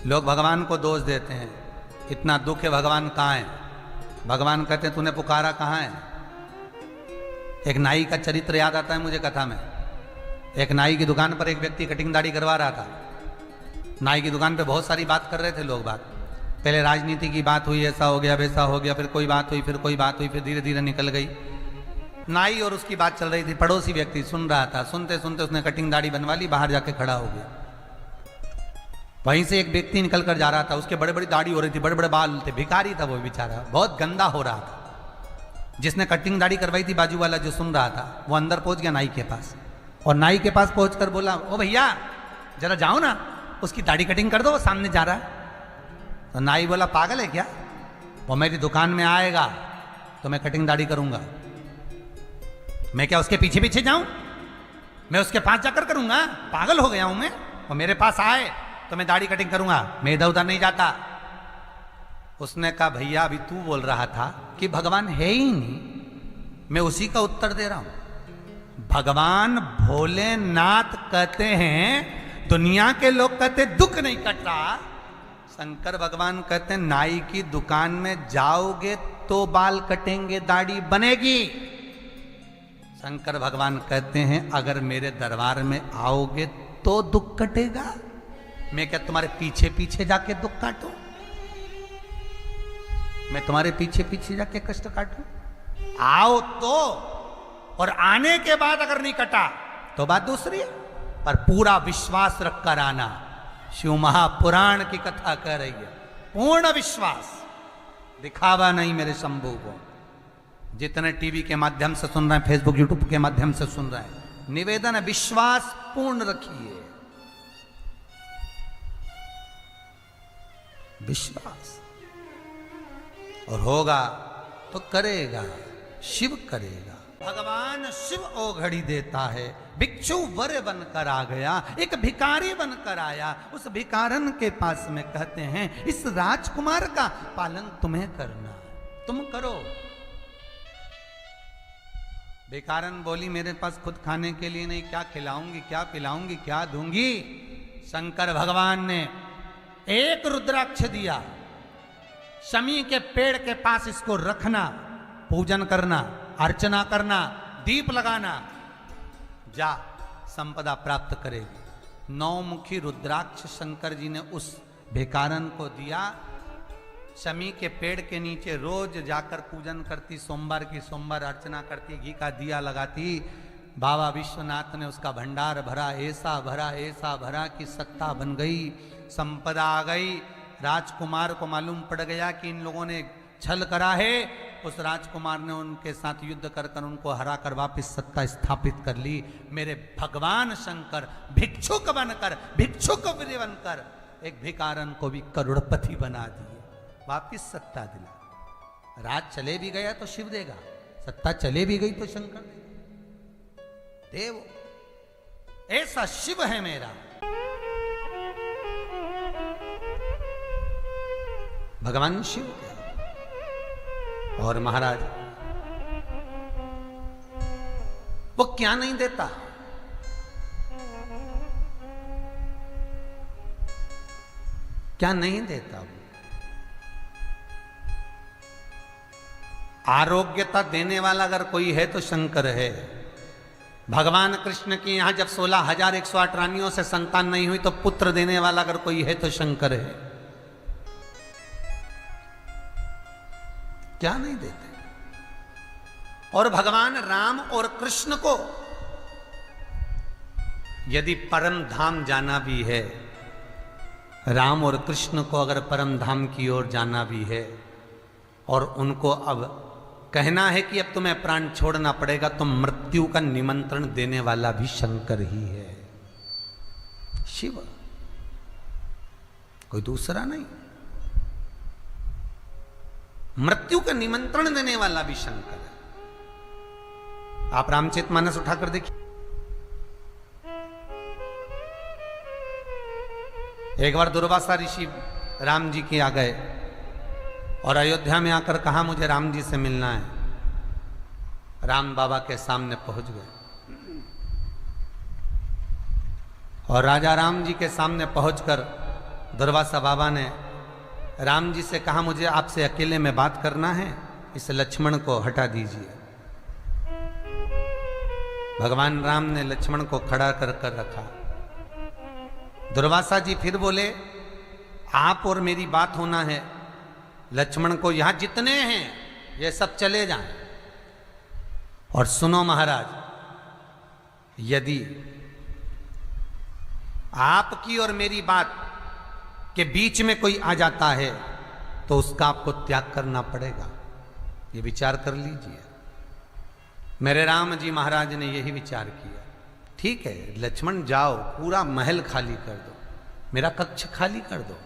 लोग भगवान को दोष देते हैं, इतना दुख है भगवान कहाँ है? भगवान कहते हैं तूने पुकारा कहाँ है? एक नाई का चरित्र याद आता है मुझे कथा में। एक नाई की दुकान पर एक व्यक्ति कटिंग दाढ़ी करवा रहा था। नाई की दुकान पे बहुत सारी बात कर रहे थे लोग। बात पहले राजनीति की बात हुई, ऐसा हो गया वैसा हो गया, फिर कोई बात हुई, फिर कोई बात हुई, फिर धीरे धीरे निकल गई। नाई और उसकी बात चल रही थी, पड़ोसी व्यक्ति सुन रहा था। सुनते सुनते उसने कटिंग दाढ़ी बनवा ली, बाहर जाके खड़ा हो गया। वहीं से एक व्यक्ति निकल कर जा रहा था, उसके बड़े बड़ी दाढ़ी हो रही थी, बड़े बड़े बाल थे, भिखारी था वो बेचारा, बहुत गंदा हो रहा था। जिसने कटिंग दाढ़ी करवाई थी बाजू वाला जो सुन रहा था, वो अंदर पहुंच गया नाई के पास, और नाई के पास पहुंचकर बोला, ओ भैया जरा जाओ ना, उसकी दाढ़ी कटिंग कर दो, वो सामने जा रहा है। तो नाई बोला पागल है क्या, वो मेरी दुकान में आएगा तो मैं कटिंग दाढ़ी करूंगा, मैं क्या उसके पीछे पीछे जाऊं? मैं उसके पास जाकर करूंगा? पागल हो गया हूं मैं? वो मेरे पास आए तो मैं दाढ़ी कटिंग करूंगा, मैं इधर उधर नहीं जाता। उसने कहा भैया अभी तू बोल रहा था कि भगवान है ही नहीं, मैं उसी का उत्तर दे रहा हूं। भगवान भोलेनाथ कहते हैं, दुनिया के लोग कहते दुख नहीं कट रहा, शंकर भगवान कहते हैं नाई की दुकान में जाओगे तो बाल कटेंगे, दाढ़ी बनेगी। शंकर भगवान कहते हैं अगर मेरे दरबार में आओगे तो दुख कटेगा, मैं क्या तुम्हारे पीछे पीछे जाके दुख काटूं? मैं तुम्हारे पीछे पीछे जाके कष्ट काटूं? आओ तो, और आने के बाद अगर नहीं कटा तो बात दूसरी है, पर पूरा विश्वास रखकर आना। शिव महापुराण की कथा कह रही है, पूर्ण विश्वास, दिखावा नहीं मेरे शंभू को। जितने टीवी के माध्यम से सुन रहे हैं, फेसबुक यूट्यूब के माध्यम से सुन रहे हैं, निवेदन है विश्वास पूर्ण रखिए, विश्वास, और होगा तो करेगा, शिव करेगा। भगवान शिव ओघड़ी देता है। भिक्षु वर बनकर आ गया, एक भिखारी बनकर आया, उस भिखारन के पास में कहते हैं इस राजकुमार का पालन तुम्हें करना, तुम करो। भिखारन बोली मेरे पास खुद खाने के लिए नहीं, क्या खिलाऊंगी, क्या पिलाऊंगी, क्या दूंगी? शंकर भगवान ने एक रुद्राक्ष दिया, शमी के पेड़ के पास इसको रखना, पूजन करना, अर्चना करना, दीप लगाना, जा संपदा प्राप्त करेगी। 9 मुखी रुद्राक्ष शंकर जी ने उस भिखारन को दिया। शमी के पेड़ के नीचे रोज जाकर पूजन करती, सोमवार की सोमवार अर्चना करती, घी का दिया लगाती। बाबा विश्वनाथ ने उसका भंडार भरा, ऐसा भरा कि सत्ता बन गई, संपदा आ गई। राजकुमार को मालूम पड़ गया कि इन लोगों ने छल करा है, उस राजकुमार ने उनके साथ युद्ध कर कर उनको हरा कर वापिस सत्ता स्थापित कर ली। मेरे भगवान शंकर भिक्षुक बनकर, भिक्षुक बनकर एक भिखारन को भी करोड़पति बना दिए, वापिस सत्ता दिला। राज चले भी गया तो शिव देगा, सत्ता चले भी गई तो शंकर देगा। देव ऐसा शिव है मेरा। भगवान शिव के और महाराज वो क्या नहीं देता, क्या नहीं देता वो? आरोग्यता देने वाला अगर कोई है तो शंकर है। भगवान कृष्ण की यहां जब 16,108 रानियों से संतान नहीं हुई तो पुत्र देने वाला अगर कोई है तो शंकर है। क्या नहीं देते? और भगवान राम और कृष्ण को यदि परम धाम जाना भी है, राम और कृष्ण को अगर परम धाम की ओर जाना भी है और उनको अब कहना है कि अब तुम्हें प्राण छोड़ना पड़ेगा, तो मृत्यु का निमंत्रण देने वाला भी शंकर ही है, शिव, कोई दूसरा नहीं। मृत्यु का निमंत्रण देने वाला भी शंकर है। आप रामचरितमानस उठाकर देखिए, एक बार दुर्वासा ऋषि राम जी के आ गए और अयोध्या में आकर कहा मुझे राम जी से मिलना है। राम बाबा के सामने पहुंच गए और राजा राम जी के सामने पहुंचकर दुर्वासा बाबा ने राम जी से कहा मुझे आपसे अकेले में बात करना है, इस लक्ष्मण को हटा दीजिए। भगवान राम ने लक्ष्मण को खड़ा कर कर रखा। दुर्वासा जी फिर बोले आप और मेरी बात होना है, लक्ष्मण को यहां जितने हैं ये सब चले जाएं। और सुनो महाराज, यदि आपकी और मेरी बात के बीच में कोई आ जाता है तो उसका आपको त्याग करना पड़ेगा, ये विचार कर लीजिए। मेरे राम जी महाराज ने यही विचार किया। ठीक है लक्ष्मण जाओ, पूरा महल खाली कर दो, मेरा कक्ष खाली कर दो।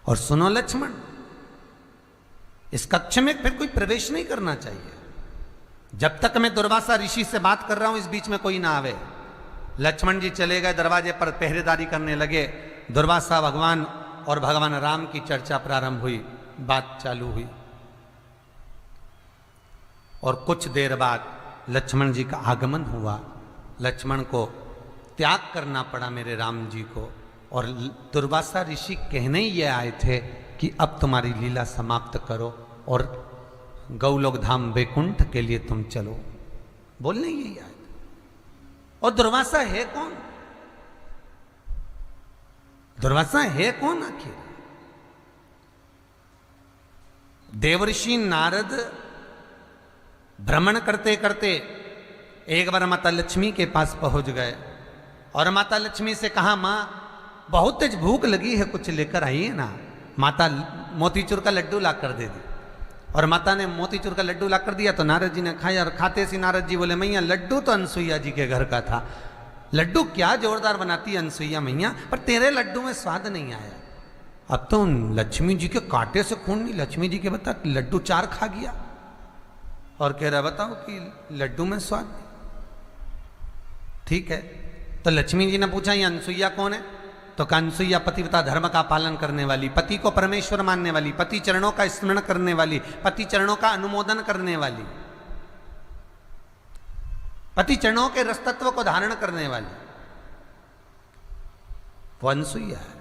और सुनो लक्ष्मण, इस कक्ष में फिर कोई प्रवेश नहीं करना चाहिए जब तक मैं दुर्वासा ऋषि से बात कर रहा हूं, इस बीच में कोई ना आवे। लक्ष्मण जी चले गए, दरवाजे पर पहरेदारी करने लगे। दुर्वासा भगवान और भगवान राम की चर्चा प्रारंभ हुई, बात चालू हुई। और कुछ देर बाद लक्ष्मण जी का आगमन हुआ। लक्ष्मण को त्याग करना पड़ा मेरे राम जी को। और दुर्वासा ऋषि कहने ही ये आए थे कि अब तुम्हारी लीला समाप्त करो और गौलोक धाम वैकुंठ के लिए तुम चलो, बोलने यही आए थे। और दुर्वासा है कौन? दुर्वासा है कौन आखिर? देवर्षि नारद भ्रमण करते करते एक बार माता लक्ष्मी के पास पहुंच गए और माता लक्ष्मी से कहा मां बहुत तेज भूख लगी है, कुछ लेकर आइए ना। माता मोतीचूर का लड्डू ला कर दे दी और माता ने मोतीचूर का लड्डू ला कर दिया तो नारद जी ने खाया। और खाते सी नारद जी बोले मैया लड्डू तो अनसुईया जी के घर का था, लड्डू क्या जोरदार बनाती है अनसुईया मैया, पर तेरे लड्डू में स्वाद नहीं आया। अब तो लक्ष्मी जी के कांटे से खून नहीं, लक्ष्मी जी के बता लड्डू 4 खा गया और कह रहा बताओ कि लड्डू में स्वाद नहीं। ठीक है, तो लक्ष्मी जी ने पूछा ये अनसुईया कौन है? तो अनसुईया पतिव्रता धर्म का पालन करने वाली, पति को परमेश्वर मानने वाली, पति चरणों का स्मरण करने वाली, पति चरणों का अनुमोदन करने वाली, पति चरणों के रसतत्व को धारण करने वाली, वो अनसुईया है।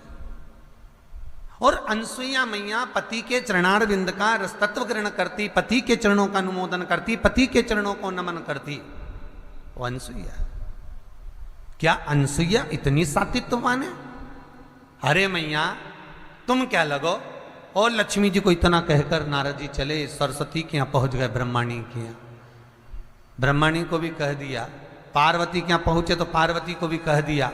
और अनसुईया मैया पति के चरणारविंद का रसतत्व ग्रहण करती, पति के चरणों का अनुमोदन करती, पति के चरणों को नमन करती, वो अनसुईया है। क्या अनसुईया इतनी सात्वित्ववान है? अरे मैया तुम क्या लगो। और लक्ष्मी जी को इतना कहकर नारद जी चले सरस्वती के यहाँ पहुंच गए, ब्रह्माणी के यहाँ। ब्रह्माणी को भी कह दिया, पार्वती के यहाँ पहुंचे तो पार्वती को भी कह दिया।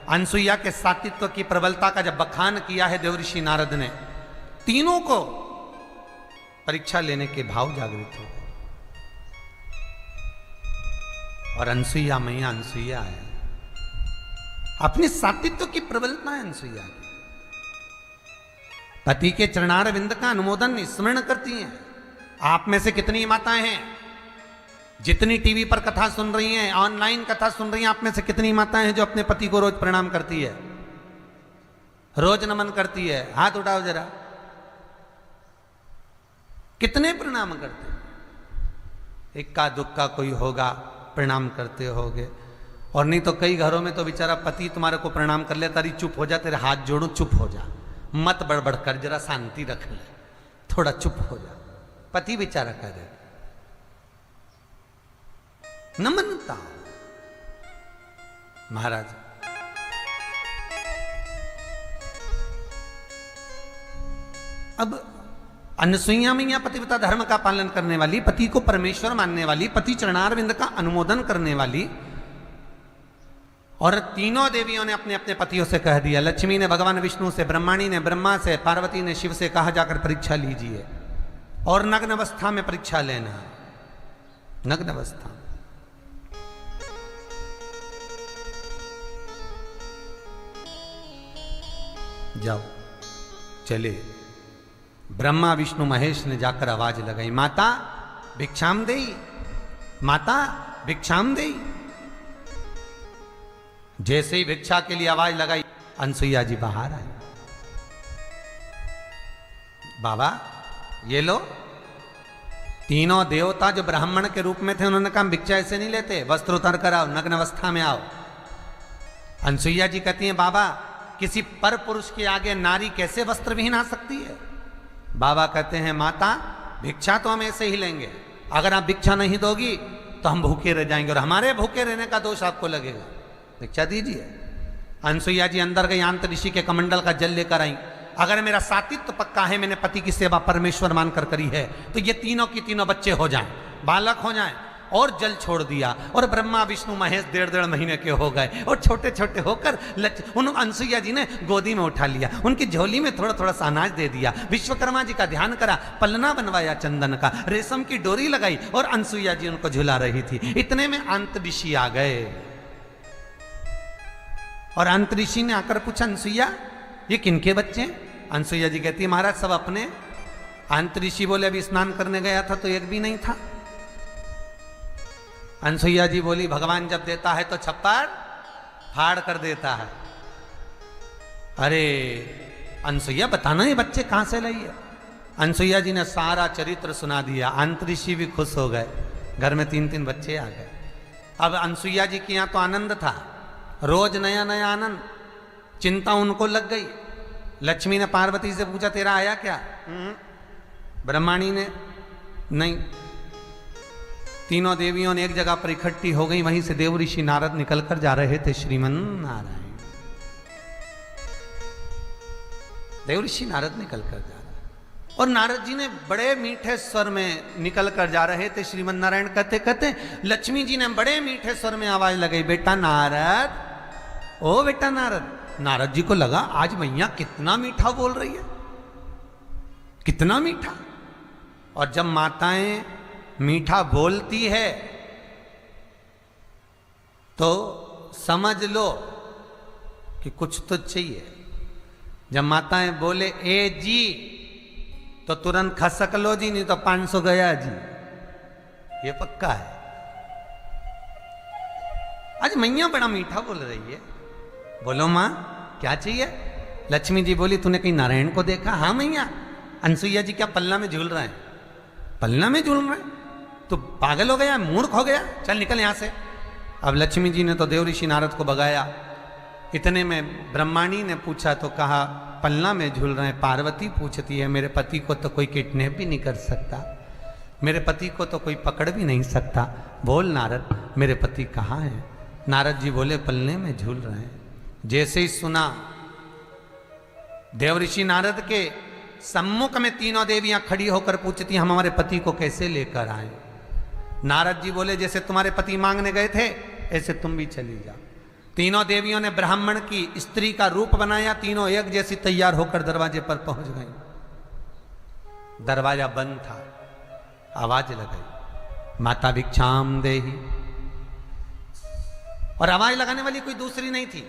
अनसुईया के सात्वित्व की प्रबलता का जब बखान किया है देवऋषि नारद ने, तीनों को परीक्षा लेने के भाव जागृत हो गए। और अनसुईया मैया अनसुईया है, अपने सातित्व की प्रबलता है अनसुईया की। पति के चरणार विंद का अनुमोदन स्मरण करती हैं। आप में से कितनी माताएं हैं जितनी टीवी पर कथा सुन रही हैं, ऑनलाइन कथा सुन रही हैं, आप में से कितनी माताएं हैं जो अपने पति को रोज प्रणाम करती है, रोज नमन करती है? हाथ उठाओ जरा। कितने प्रणाम करते हैं? इक्का दुक्का कोई होगा प्रणाम करते होगे, और नहीं तो कई घरों में तो बेचारा पति तुम्हारे को प्रणाम कर ले, तारी चुप हो जा, तेरे हाथ जोड़ो, चुप हो जा, मत बड़बड़ कर, जरा शांति रख ले, थोड़ा चुप हो जा। पति बेचारा कह दे नमनता। महाराज अब अनसुईया मैया पतिव्रता धर्म का पालन करने वाली, पति को परमेश्वर मानने वाली, पति चरणारविंद का अनुमोदन करने वाली, और तीनों देवियों ने अपने अपने पतियों से कह दिया। लक्ष्मी ने भगवान विष्णु से, ब्रह्माणी ने ब्रह्मा से, पार्वती ने शिव से कहा जाकर परीक्षा लीजिए, और नग्न अवस्था में परीक्षा लेना। नग्न अवस्था जाओ। चले ब्रह्मा विष्णु महेश ने जाकर आवाज लगाई, माता भिक्षाम देई, माता भिक्षाम देई। जैसे ही भिक्षा के लिए आवाज लगाई, अनसुईया जी बाहर आए। बाबा ये लो। तीनों देवता जो ब्राह्मण के रूप में थे, उन्होंने कहा भिक्षा ऐसे नहीं लेते, वस्त्र उतार कर आओ, नग्न अवस्था में आओ। अनसुईया जी कहती हैं, बाबा किसी पर पुरुष के आगे नारी कैसे वस्त्र विहीन आ सकती है? बाबा कहते हैं, माता भिक्षा तो हम ऐसे ही लेंगे, अगर आप भिक्षा नहीं दोगी तो हम भूखे रह जाएंगे, और हमारे भूखे रहने का दोष आपको लगेगा, भिक्षा दीजिए। अनसुईया जी अंदर गई, आंत ऋषि के कमंडल का जल लेकर आई। अगर मेरा सातित्व पक्का है, मैंने पति की सेवा परमेश्वर मानकर करी है, तो ये तीनों की तीनों बच्चे हो जाएं, बालक हो जाएं। और जल छोड़ दिया, और ब्रह्मा विष्णु महेश 1.5 महीने के हो गए, और छोटे छोटे होकर उन अनसुईया जी ने गोदी में उठा लिया, उनकी झोली में थोड़ा थोड़ा सा अनाज दे दिया, विश्वकर्मा जी का ध्यान करा, पलना बनवाया चंदन का, रेशम की डोरी लगाई, और अनसुईया जी उनको झुला रही थी। इतने में अंत ऋषि आ गए, और अंत ऋषि ने आकर पूछा, अनसुईया ये किनके बच्चे हैं? अनसुईया जी कहती है, महाराज सब अपने। अंत ऋषि बोले, अभी स्नान करने गया था तो एक भी नहीं था। अनसुईया जी बोली, भगवान जब देता है तो छप्पर फाड़ कर देता है। अरे अनसुईया बताना ये बच्चे कहां से लाई है? अनसुईया जी ने सारा चरित्र सुना दिया। अंत ऋषि भी खुश हो गए, घर में 3-3 बच्चे आ गए। अब अनसुईया जी के यहाँ तो आनंद था, रोज नया नया आनंद, चिंता उनको लग गई। लक्ष्मी ने पार्वती से पूछा, तेरा आया क्या? ब्रह्माणी ने नहीं। तीनों देवियों ने एक जगह पर इकट्ठी हो गई, वहीं से देव ऋषि नारद निकल कर जा रहे थे श्रीमन नारायण। देव ऋषि नारद निकल कर जा रहे, और नारद जी ने बड़े मीठे स्वर में निकल कर जा रहे थे श्रीमन नारायण। कहते कहते लक्ष्मी जी ने बड़े मीठे स्वर में आवाज लगाई, बेटा नारद, ओ बेटा नारद। नारद जी को लगा आज मैया कितना मीठा बोल रही है, कितना मीठा। और जब माताएं मीठा बोलती है तो समझ लो कि कुछ तो चाहिए। जब माताएं बोले ए जी तो तुरंत खसक लो जी, नहीं तो 500 गया जी, ये पक्का है। आज मैया बड़ा मीठा बोल रही है। बोलो माँ क्या चाहिए? लक्ष्मी जी बोली, तूने कहीं नारायण को देखा? हाँ मैया। अनसुईया जी क्या पलना में झूल रहे हैं? पलना में झूल रहे हैं? तो पागल हो गया, मूर्ख हो गया, चल निकल यहां से। अब लक्ष्मी जी ने तो देव ऋषि नारद को भगाया। इतने में ब्रह्माणी ने पूछा तो कहा, पलना में झूल रहे हैं। पार्वती पूछती है, मेरे पति को तो कोई किडनैप भी नहीं कर सकता, मेरे पति को तो कोई पकड़ भी नहीं सकता, बोल नारद मेरे पति कहाँ हैं? नारद जी बोले, पलने में झूल रहे हैं। जैसे ही सुना, देव ऋषि नारद के सम्मुख में तीनों देवियां खड़ी होकर पूछती, हम हमारे पति को कैसे लेकर आए? नारद जी बोले, जैसे तुम्हारे पति मांगने गए थे ऐसे तुम भी चली जाओ। तीनों देवियों ने ब्राह्मण की स्त्री का रूप बनाया, तीनों एक जैसी तैयार होकर दरवाजे पर पहुंच गई। दरवाजा बंद था, आवाज लगाई, माता भिक्षाम देहि। और आवाज लगाने वाली कोई दूसरी नहीं थी।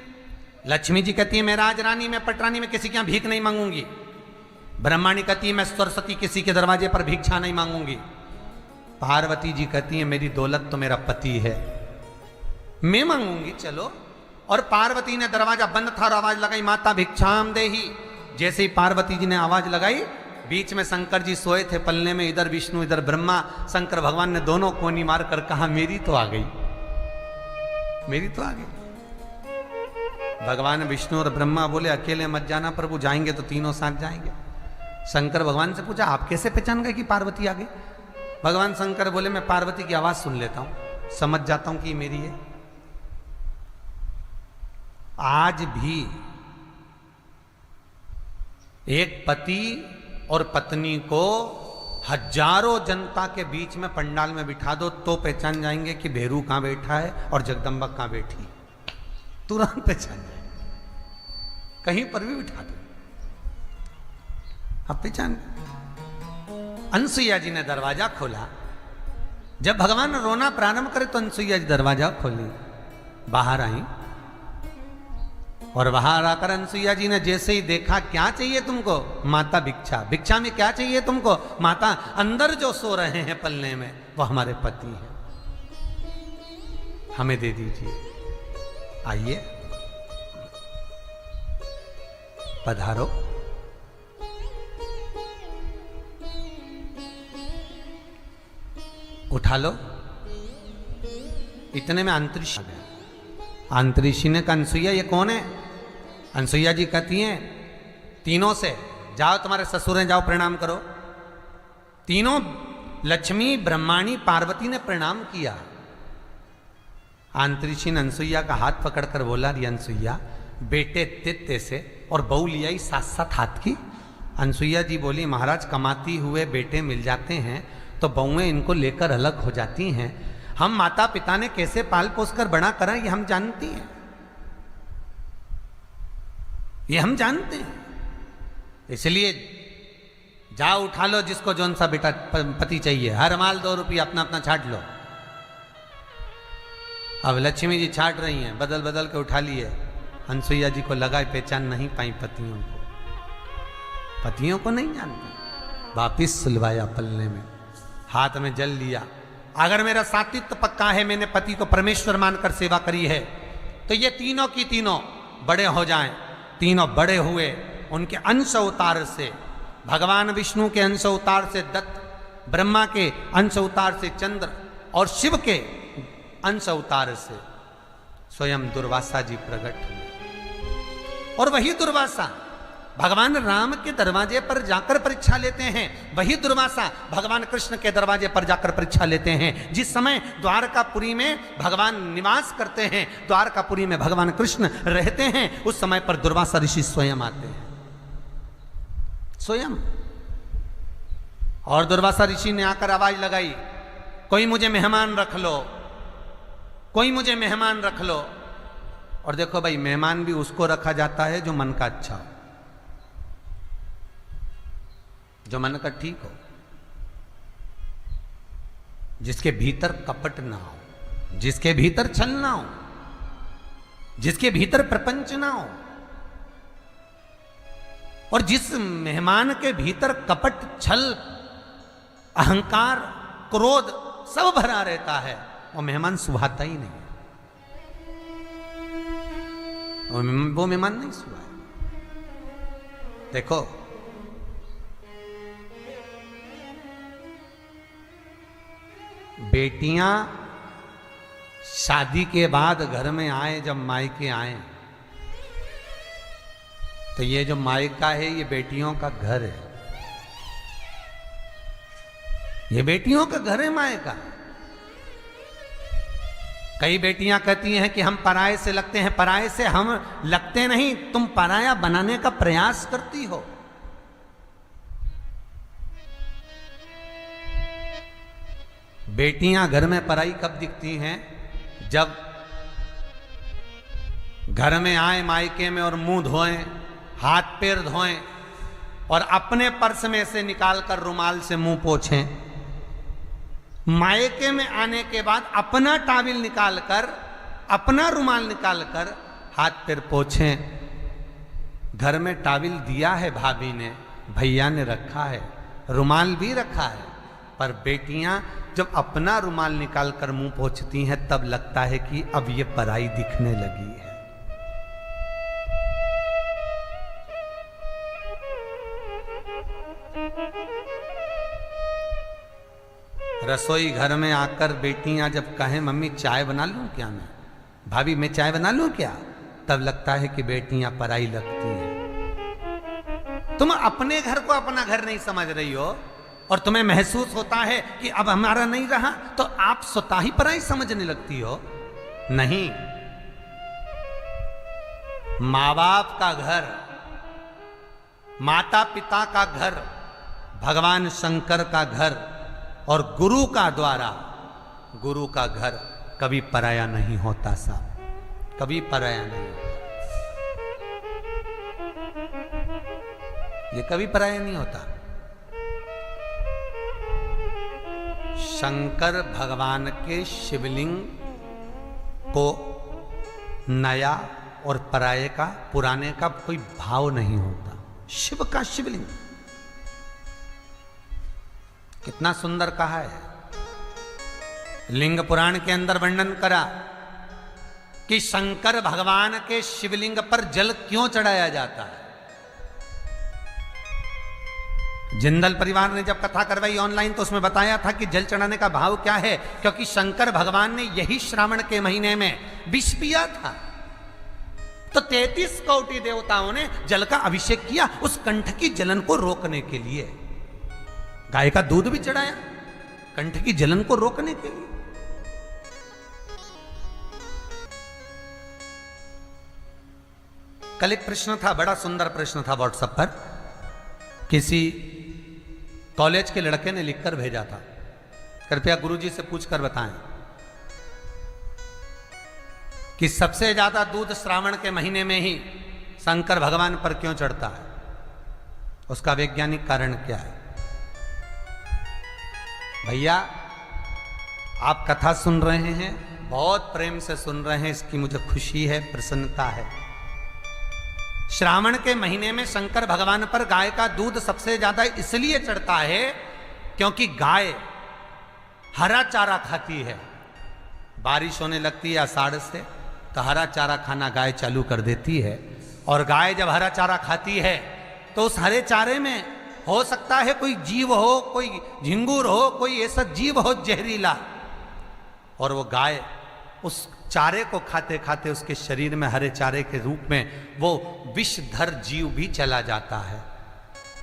लक्ष्मी जी कहती है मैं राजरानी, मैं पटरानी, में किसी के यहां भीख नहीं मांगूंगी। ब्रह्माणी कहती है मैं सरस्वती, किसी के दरवाजे पर भिक्षा नहीं मांगूंगी। पार्वती जी कहती है मेरी दौलत तो मेरा पति है, मैं मांगूंगी, चलो। और पार्वती ने दरवाजा बंद था और आवाज लगाई, माता भिक्षाम देहि। जैसे ही पार्वती जी ने आवाज लगाई, बीच में शंकर जी सोए थे पलने में, इधर विष्णु इधर ब्रह्मा। शंकर भगवान ने दोनों कोनी मार कर कहा मेरी तो आ गई, मेरी तो आ गई। भगवान विष्णु और ब्रह्मा बोले अकेले मत जाना प्रभु, जाएंगे तो तीनों साथ जाएंगे। शंकर भगवान से पूछा आप कैसे पहचान गए कि पार्वती आ गई? भगवान शंकर बोले मैं पार्वती की आवाज सुन लेता हूं, समझ जाता हूं कि ये मेरी है। आज भी एक पति और पत्नी को हजारों जनता के बीच में पंडाल में बिठा दो तो पहचान जाएंगे कि भेरू कहां बैठा है और जगदम्बा कहां बैठी, तुरंत पहचान जाएंगे। कहीं पर भी बिठा दो आप पहचान। अनसुईया जी ने दरवाजा खोला। जब भगवान रोना प्रारंभ करे तो अनसुईया जी दरवाजा खोली, बाहर आई। और बाहर आकर अनसुईया जी ने जैसे ही देखा, क्या चाहिए तुमको? माता भिक्षा। भिक्षा में क्या चाहिए तुमको? माता अंदर जो सो रहे हैं पलने में वो हमारे पति हैं, हमें दे दीजिए। आइए पधारो। उठा लो। इतने में अंतरिक्ष आ गया। अंतरिक्षी ने कहा अनसुईया ये कौन है? अनसुईया जी कहती हैं तीनों से, जाओ तुम्हारे ससुर हैं, जाओ प्रणाम करो। तीनों लक्ष्मी ब्रह्माणी पार्वती ने प्रणाम किया। अंतरिक्षी ने अनसुईया का हाथ पकड़कर बोला री अनसुईया बेटे तित्ते से, और बहू लिया ही साथ साथ हाथ की। अनसुईया जी बोली महाराज कमाती हुए बेटे मिल जाते हैं तो बहुएं इनको लेकर अलग हो जाती हैं। हम माता पिता ने कैसे पाल पोस कर बड़ा करा ये हम जानती हैं, ये हम जानते हैं। इसलिए जाओ उठा लो जिसको जौन सा बेटा पति चाहिए, हर माल 2 रुपये अपना अपना छाट लो। अब लक्ष्मी जी छाट रही हैं, बदल बदल के उठा लिए। अनसुईया जी को लगा पहचान नहीं पाई पतियों को, पतियों को नहीं जानती। वापिस सुलवाया पलने में, हाथ में जल लिया। अगर मेरा सातित्व पक्का है, मैंने पति को परमेश्वर मानकर सेवा करी है, तो ये तीनों की तीनों बड़े हो जाएं। तीनों बड़े हुए, उनके अंश अवतार से, भगवान विष्णु के अंश अवतार से दत्त, ब्रह्मा के अंश अवतार से चंद्र, और शिव के अंश अवतार से स्वयं दुर्वासा जी प्रकट हुए। और वही दुर्वासा भगवान राम के दरवाजे पर जाकर परीक्षा लेते हैं, वही दुर्वासा भगवान कृष्ण के दरवाजे पर जाकर परीक्षा लेते हैं। जिस समय द्वारकापुरी में भगवान निवास करते हैं, द्वारकापुरी में भगवान कृष्ण रहते हैं, उस समय पर दुर्वासा ऋषि स्वयं आते हैं, स्वयं। और दुर्वासा ऋषि ने आकर आवाज लगाई कोई मुझे मेहमान रख लो, कोई मुझे मेहमान रख लो। और देखो भाई मेहमान भी उसको रखा जाता है जो मन का अच्छा हो, जो मन का ठीक हो, जिसके भीतर कपट ना हो, जिसके भीतर छल ना हो, जिसके भीतर प्रपंच ना हो। और जिस मेहमान के भीतर कपट, छल, अहंकार, क्रोध सब भरा रहता है, वो मेहमान सुहाता ही नहीं, वो मेहमान नहीं सुहाए। देखो बेटियां शादी के बाद घर में आए, जब मायके आए, तो ये जो मायका है ये बेटियों का घर है, ये बेटियों का घर है मायका। कई बेटियां कहती हैं कि हम पराये से लगते हैं, पराये से हम लगते नहीं, तुम पराया बनाने का प्रयास करती हो। बेटियां घर में पराई कब दिखती हैं? जब घर में आए मायके में और मुंह धोएं, हाथ पैर धोएं, और अपने पर्स में से निकालकर रुमाल से मुंह पोंछें। मायके में आने के बाद अपना टाविल निकालकर, अपना रुमाल निकालकर हाथ पैर पोंछें। घर में टाविल दिया है भाभी ने, भैया ने रखा है, रुमाल भी रखा है, पर बेटियां जब अपना रुमाल निकालकर मुंह पोंछती हैं तब लगता है कि अब ये पराई दिखने लगी है। रसोई घर में आकर बेटियां जब कहें मम्मी चाय बना लूं क्या, मैं भाभी मैं चाय बना लूं क्या, तब लगता है कि बेटियां पराई लगती हैं। तुम अपने घर को अपना घर नहीं समझ रही हो और तुम्हें महसूस होता है कि अब हमारा नहीं रहा, तो आप स्वतः ही पराई समझने लगती हो। नहीं, माँ बाप का घर, माता पिता का घर, भगवान शंकर का घर और गुरु का द्वारा, गुरु का घर कभी पराया नहीं होता साहब, कभी पराया नहीं होता। ये कभी पराया नहीं होता। शंकर भगवान के शिवलिंग को नया और पराये का, पुराने का कोई भाव नहीं होता। शिव का शिवलिंग कितना सुंदर कहा है। लिंग पुराण के अंदर वर्णन करा कि शंकर भगवान के शिवलिंग पर जल क्यों चढ़ाया जाता है। जिंदल परिवार ने जब कथा करवाई ऑनलाइन तो उसमें बताया था कि जल चढ़ाने का भाव क्या है, क्योंकि शंकर भगवान ने यही श्रावण के महीने में विष पिया था, तो 33 कोटि देवताओं ने जल का अभिषेक किया उस कंठ की जलन को रोकने के लिए। गाय का दूध भी चढ़ाया कंठ की जलन को रोकने के लिए। कल एक प्रश्न था, बड़ा सुंदर प्रश्न था व्हाट्सएप पर, किसी कॉलेज के लड़के ने लिखकर भेजा था, कृपया गुरुजी से पूछकर बताएं कि सबसे ज्यादा दूध श्रावण के महीने में ही शंकर भगवान पर क्यों चढ़ता है, उसका वैज्ञानिक कारण क्या है। भैया आप कथा सुन रहे हैं, बहुत प्रेम से सुन रहे हैं, इसकी मुझे खुशी है, प्रसन्नता है। श्रावण के महीने में शंकर भगवान पर गाय का दूध सबसे ज्यादा इसलिए चढ़ता है क्योंकि गाय हरा चारा खाती है। बारिश होने लगती है आषाढ़ से तो हरा चारा खाना गाय चालू कर देती है, और गाय जब हरा चारा खाती है तो उस हरे चारे में हो सकता है कोई जीव हो, कोई झिंगुर हो, कोई ऐसा जीव हो जहरीला, और वो गाय उस चारे को खाते खाते उसके शरीर में हरे चारे के रूप में वो विषधर जीव भी चला जाता है।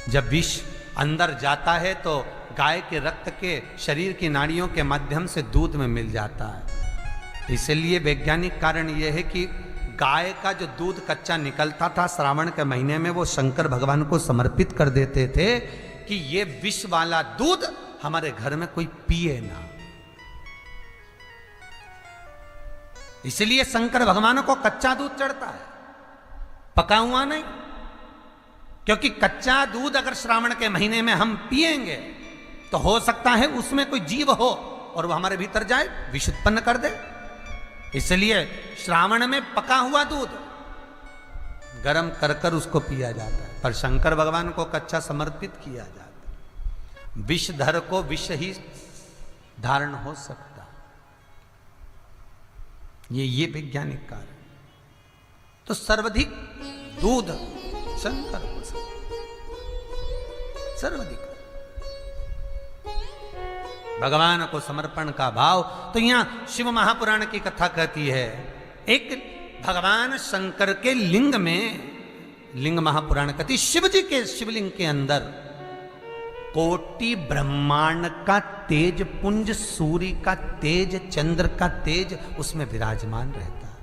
जब विष अंदर जाता है तो गाय के रक्त के शरीर की नाड़ियों के माध्यम से दूध में मिल जाता है। इसलिए वैज्ञानिक कारण यह है कि गाय का जो दूध कच्चा निकलता था श्रावण के महीने में, वो शंकर भगवान को समर्पित कर देते थे कि ये विष वाला दूध हमारे घर में कोई पिए ना। इसलिए शंकर भगवान को कच्चा दूध चढ़ता है, पका हुआ नहीं, क्योंकि कच्चा दूध अगर श्रावण के महीने में हम पिएंगे तो हो सकता है उसमें कोई जीव हो और वो हमारे भीतर जाए, विष उत्पन्न कर दे। इसलिए श्रावण में पका हुआ दूध गर्म कर कर उसको पिया जाता है, पर शंकर भगवान को कच्चा समर्पित किया जाता है। विषधर को विष ही धारण हो सकता, ये वैज्ञानिक कारण। तो सर्वाधिक दूध शंकर को सर्वाधिक भगवान को समर्पण का भाव। तो यहां शिव महापुराण की कथा कहती है, एक भगवान शंकर के लिंग में, लिंग महापुराण कहती शिव जी के शिवलिंग के अंदर कोटि ब्रह्मांड का तेज पुंज, सूर्य का तेज, चंद्र का तेज उसमें विराजमान रहता है।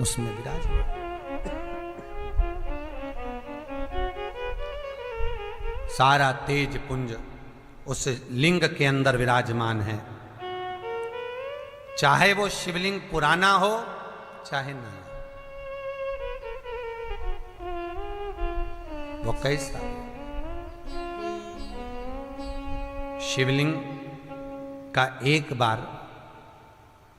उसमें विराजमान सारा तेज पुंज उस लिंग के अंदर विराजमान है। चाहे वो शिवलिंग पुराना हो चाहे ना आओ। वो कैसा? शिवलिंग का एक बार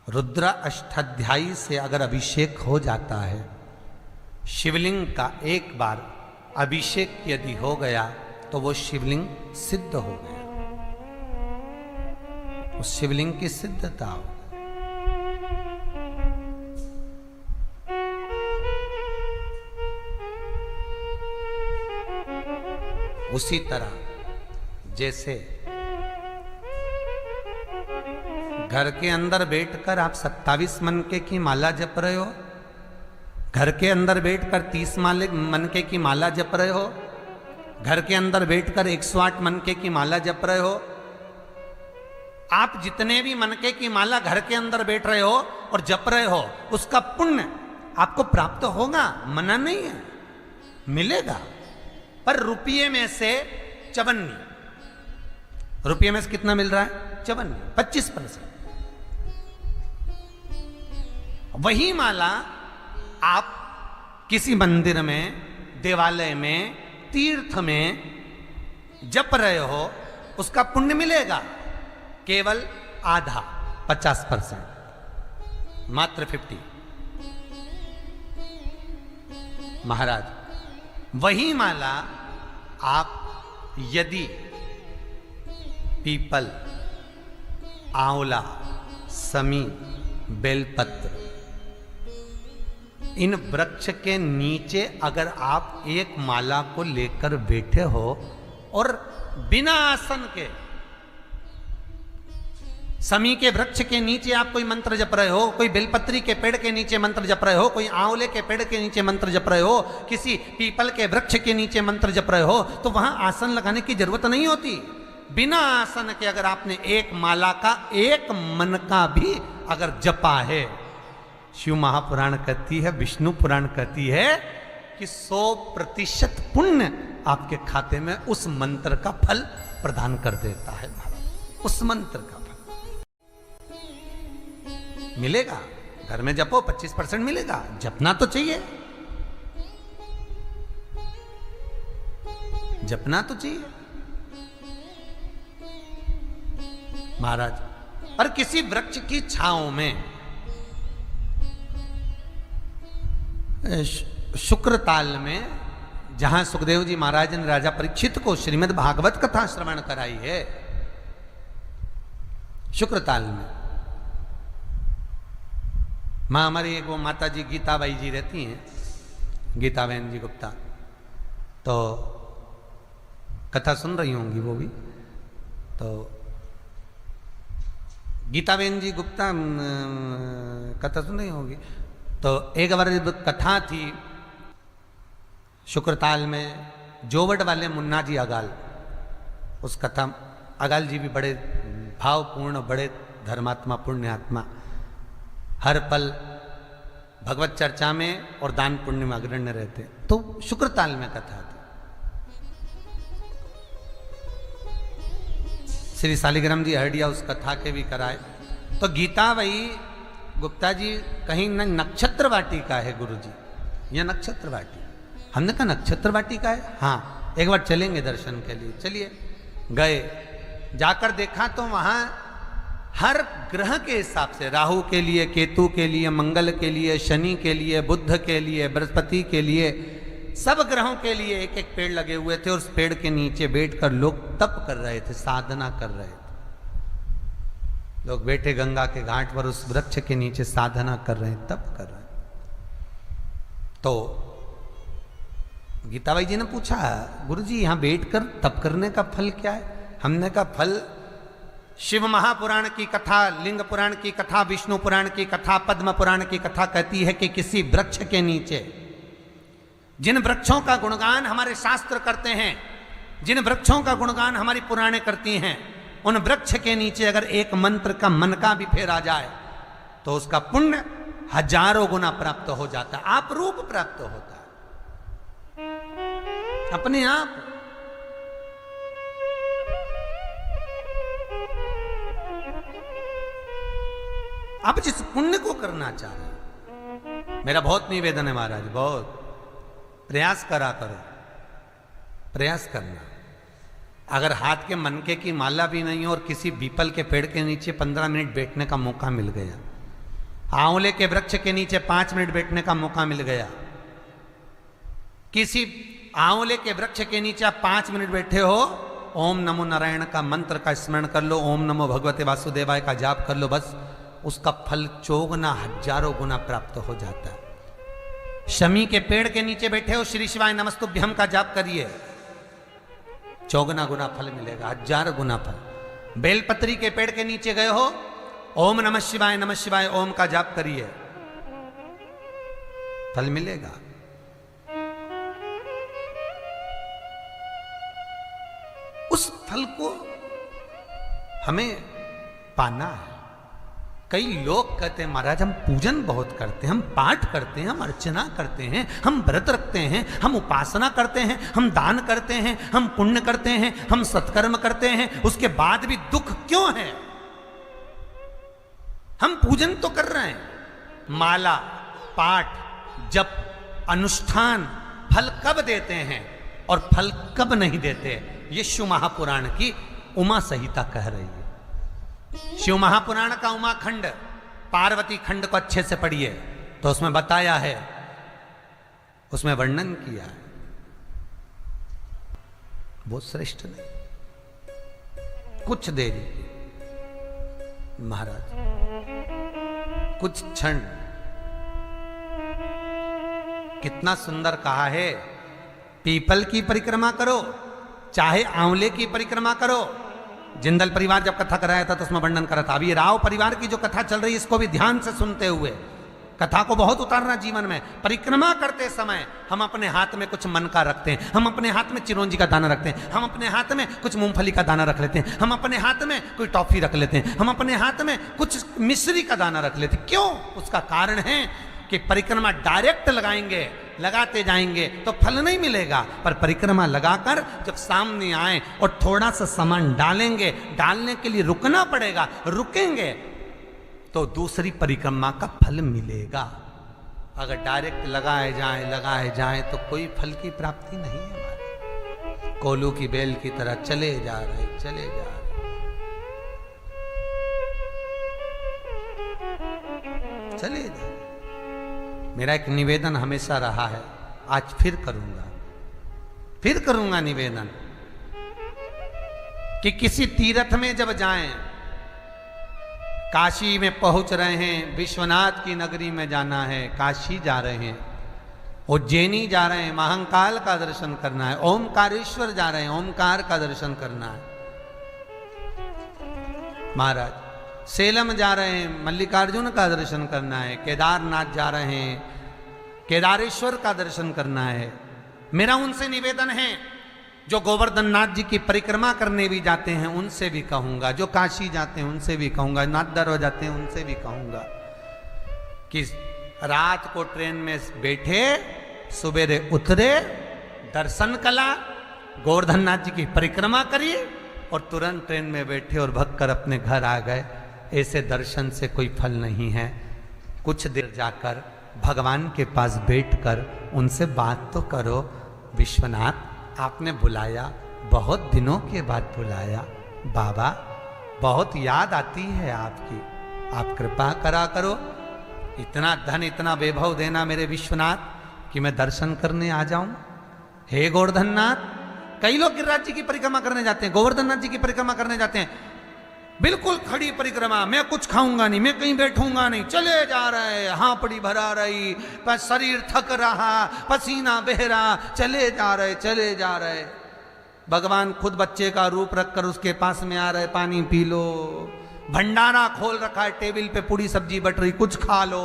रुद्र अष्टाध्यायी से अगर अभिषेक हो जाता है, शिवलिंग का एक बार अभिषेक यदि हो गया तो वो शिवलिंग सिद्ध हो गया, उस शिवलिंग की सिद्धता हो। उसी तरह जैसे घर के अंदर बैठकर आप 27 मनके की माला जप रहे हो, घर के अंदर बैठकर 30 मनके की माला जप रहे हो, घर के अंदर बैठकर 108 मनके की माला जप रहे हो, आप जितने भी मनके की माला घर के अंदर बैठ रहे हो और जप रहे हो, उसका पुण्य आपको प्राप्त होगा, मना नहीं है, मिलेगा। पर रुपये में से 54, रुपये में से कितना मिल रहा है? 54, 25%। वही माला आप किसी मंदिर में, देवालय में, तीर्थ में जप रहे हो, उसका पुण्य मिलेगा केवल आधा, 50%, मात्र 50। महाराज, वही माला आप यदि पीपल, आंवला, समी, बेलपत्र, इन वृक्ष के नीचे अगर आप एक माला को लेकर बैठे हो और बिना आसन के, समी के वृक्ष के नीचे आप कोई मंत्र जप रहे हो, कोई बेलपत्री के पेड़ के नीचे मंत्र जप रहे हो, कोई आंवले के पेड़ के नीचे मंत्र जप रहे हो, किसी पीपल के वृक्ष के नीचे मंत्र जप रहे हो, तो वहां आसन लगाने की जरूरत नहीं होती। बिना आसन के अगर आपने एक माला का एक मन का भी अगर जपा है, शिव महापुराण कहती है, विष्णु पुराण कहती है कि 100% पुण्य आपके खाते में उस मंत्र का फल प्रदान कर देता है। उस मंत्र का फल मिलेगा। घर में जपो, 25% मिलेगा, जपना तो चाहिए, जपना तो चाहिए महाराज। और किसी वृक्ष की छांव में, शुक्रताल में, जहां सुखदेव जी महाराज ने राजा परीक्षित को श्रीमद् भागवत कथा श्रवण कराई है, शुक्रताल में मां हमारी एक वो माता जी गीताबाई जी रहती हैं, गीताबेन जी गुप्ता, तो कथा सुन रही होंगी वो भी। तो गीताबेन जी गुप्ता कथा सुन रही होंगी। तो एक बार कथा थी शुक्रताल में, जोवट वाले मुन्ना जी अगाल, उस कथा, अगाल जी भी बड़े भावपूर्ण, बड़े धर्मात्मा, पुण्यात्मा, हर पल भगवत चर्चा में और दान पुण्य में अग्रण्य रहते। तो शुक्रताल में कथा थी। श्री शालिग्राम जी हरडिया उस कथा के भी कराए। तो गीता भाई गुप्ता जी कहीं न नक्षत्र वाटिका है गुरु जी, यह नक्षत्र वाटिका। हमने कहा नक्षत्र वाटिका है, हाँ एक बार चलेंगे दर्शन के लिए। चलिए, गए, जाकर देखा तो वहां हर ग्रह के हिसाब से, राहु के लिए, केतु के लिए, मंगल के लिए, शनि के लिए, बुध के लिए, बृहस्पति के लिए, सब ग्रहों के लिए एक एक पेड़ लगे हुए थे। और उस पेड़ के नीचे बैठकर लोग तप कर रहे थे, साधना कर रहे थे। लोग बैठे गंगा के घाट पर उस वृक्ष के नीचे साधना कर रहे हैं, तप कर रहे हैं। तो गीताबाई जी ने पूछा, गुरुजी यहां बैठकर तप करने का फल क्या है? हमने कहा फल शिव महापुराण की कथा, लिंग पुराण की कथा, विष्णु पुराण की कथा, पद्म पुराण की कथा कहती है कि किसी वृक्ष के नीचे, जिन वृक्षों का गुणगान हमारे शास्त्र करते हैं, जिन वृक्षों का गुणगान हमारी पुराणे करती हैं, उन वृक्ष के नीचे अगर एक मंत्र का मन का भी फेरा जाए तो उसका पुण्य हजारों गुना प्राप्त हो जाता है, आप रूप प्राप्त होता है अपने आप। आप जिस पुण्य को करना चाह रहे हैं, मेरा बहुत निवेदन है महाराज, बहुत प्रयास करा करो, प्रयास करना। अगर हाथ के मनके की माला भी नहीं हो और किसी पीपल के पेड़ के नीचे 15 मिनट बैठने का मौका मिल गया, आंवले के वृक्ष के नीचे 5 मिनट बैठने का मौका मिल गया, किसी आंवले के वृक्ष के नीचे आप 5 मिनट बैठे हो, ओम नमो नारायण का मंत्र का स्मरण कर लो, ओम नमो भगवते वासुदेवाय का जाप कर लो, बस उसका फल चौगुना हजारों गुना प्राप्त हो जाता है। शमी के पेड़ के नीचे बैठे हो, श्री शिवाय नमस्तुभ्यम का जाप करिए, चौगुना गुना फल मिलेगा, 1000 गुना फल। बेलपत्री के पेड़ के नीचे गए हो, ओम नमः शिवाय ओम का जाप करिए, फल मिलेगा। उस फल को हमें पाना है। कई लोग कहते हैं महाराज हम पूजन बहुत करते हैं, हम पाठ करते हैं, हम अर्चना करते हैं, हम व्रत रखते हैं, हम उपासना करते हैं, हम दान करते हैं, हम पुण्य करते हैं, हम सत्कर्म करते हैं, उसके बाद भी दुख क्यों है? हम पूजन तो कर रहे हैं, माला, पाठ, जप, अनुष्ठान फल कब देते हैं और फल कब नहीं देते? ये शिव महापुराण की उमा संहिता कह रही है। शिव महापुराण का उमा खंड, पार्वती खंड को अच्छे से पढ़िए तो उसमें बताया है, उसमें वर्णन किया है, बहुत श्रेष्ठ नहीं। कुछ देरी महाराज, कुछ क्षण, कितना सुंदर कहा है, पीपल की परिक्रमा करो, चाहे आंवले की परिक्रमा करो। जिंदल परिवार जब कथा कराया था तो उसमें वर्णन करा था। अभी राव परिवार की जो कथा चल रही है इसको भी ध्यान से सुनते हुए कथा को बहुत उतारना जीवन में। परिक्रमा करते समय हम अपने हाथ में कुछ मन का रखते हैं, हम अपने हाथ में चिरौंजी का दाना रखते हैं, हम अपने हाथ में कुछ मूंगफली का दाना रख लेते हैं, हम अपने हाथ में कोई टॉफी रख लेते हैं, हम अपने हाथ में कुछ मिश्री का दाना रख लेते हैं। क्यों? उसका कारण है कि परिक्रमा डायरेक्ट लगाएंगे, लगाते जाएंगे तो फल नहीं मिलेगा, पर परिक्रमा लगाकर जब सामने आए और थोड़ा सा सामान डालेंगे, डालने के लिए रुकना पड़ेगा, रुकेंगे तो दूसरी परिक्रमा का फल मिलेगा। अगर डायरेक्ट लगाए जाए तो कोई फल की प्राप्ति नहीं है हमारे। कोलू की बेल की तरह चले जा रहे, चले जा रहे, चले जा रहे। मेरा एक निवेदन हमेशा रहा है, आज फिर करूंगा निवेदन कि किसी तीर्थ में जब जाएं, काशी में पहुंच रहे हैं, विश्वनाथ की नगरी में जाना है, काशी जा रहे हैं, उज्जैनी जा रहे हैं, महाकाल का दर्शन करना है, ओमकारेश्वर जा रहे हैं, ओमकार का दर्शन करना है महाराज, सेलम जा रहे हैं, मल्लिकार्जुन का दर्शन करना है, केदारनाथ जा रहे हैं, केदारेश्वर का दर्शन करना है। मेरा उनसे निवेदन है जो गोवर्धन नाथ जी की परिक्रमा करने भी जाते हैं उनसे भी कहूंगा, जो काशी जाते हैं उनसे भी कहूंगा, नाथद्वार हो जाते हैं उनसे भी कहूंगा कि रात को ट्रेन में बैठे, सवेरे उतरे, दर्शन कला, गोवर्धन नाथ जी की परिक्रमा करिए और तुरंत ट्रेन में बैठे और भग कर अपने घर आ गए। ऐसे दर्शन से कोई फल नहीं है। कुछ देर जाकर भगवान के पास बैठकर उनसे बात तो करो, विश्वनाथ आपने बुलाया, बहुत दिनों के बाद बुलाया, बाबा बहुत याद आती है आपकी, आप कृपा करा करो, इतना धन इतना वैभव देना मेरे विश्वनाथ कि मैं दर्शन करने आ जाऊं। हे गोवर्धन नाथ, कई लोग गिरिराज जी की परिक्रमा करने जाते हैं, गोवर्धन नाथ जी की परिक्रमा करने जाते हैं, बिल्कुल खड़ी परिक्रमा, मैं कुछ खाऊंगा नहीं, मैं कहीं बैठूंगा नहीं, चले जा रहे, हांपड़ी भरा रही, पर शरीर थक रहा, पसीना बह रहा, चले जा रहे। भगवान खुद बच्चे का रूप रखकर उसके पास में आ रहे, पानी पी लो, भंडारा खोल रखा है, टेबल पे पूरी सब्जी बट रही, कुछ खा लो,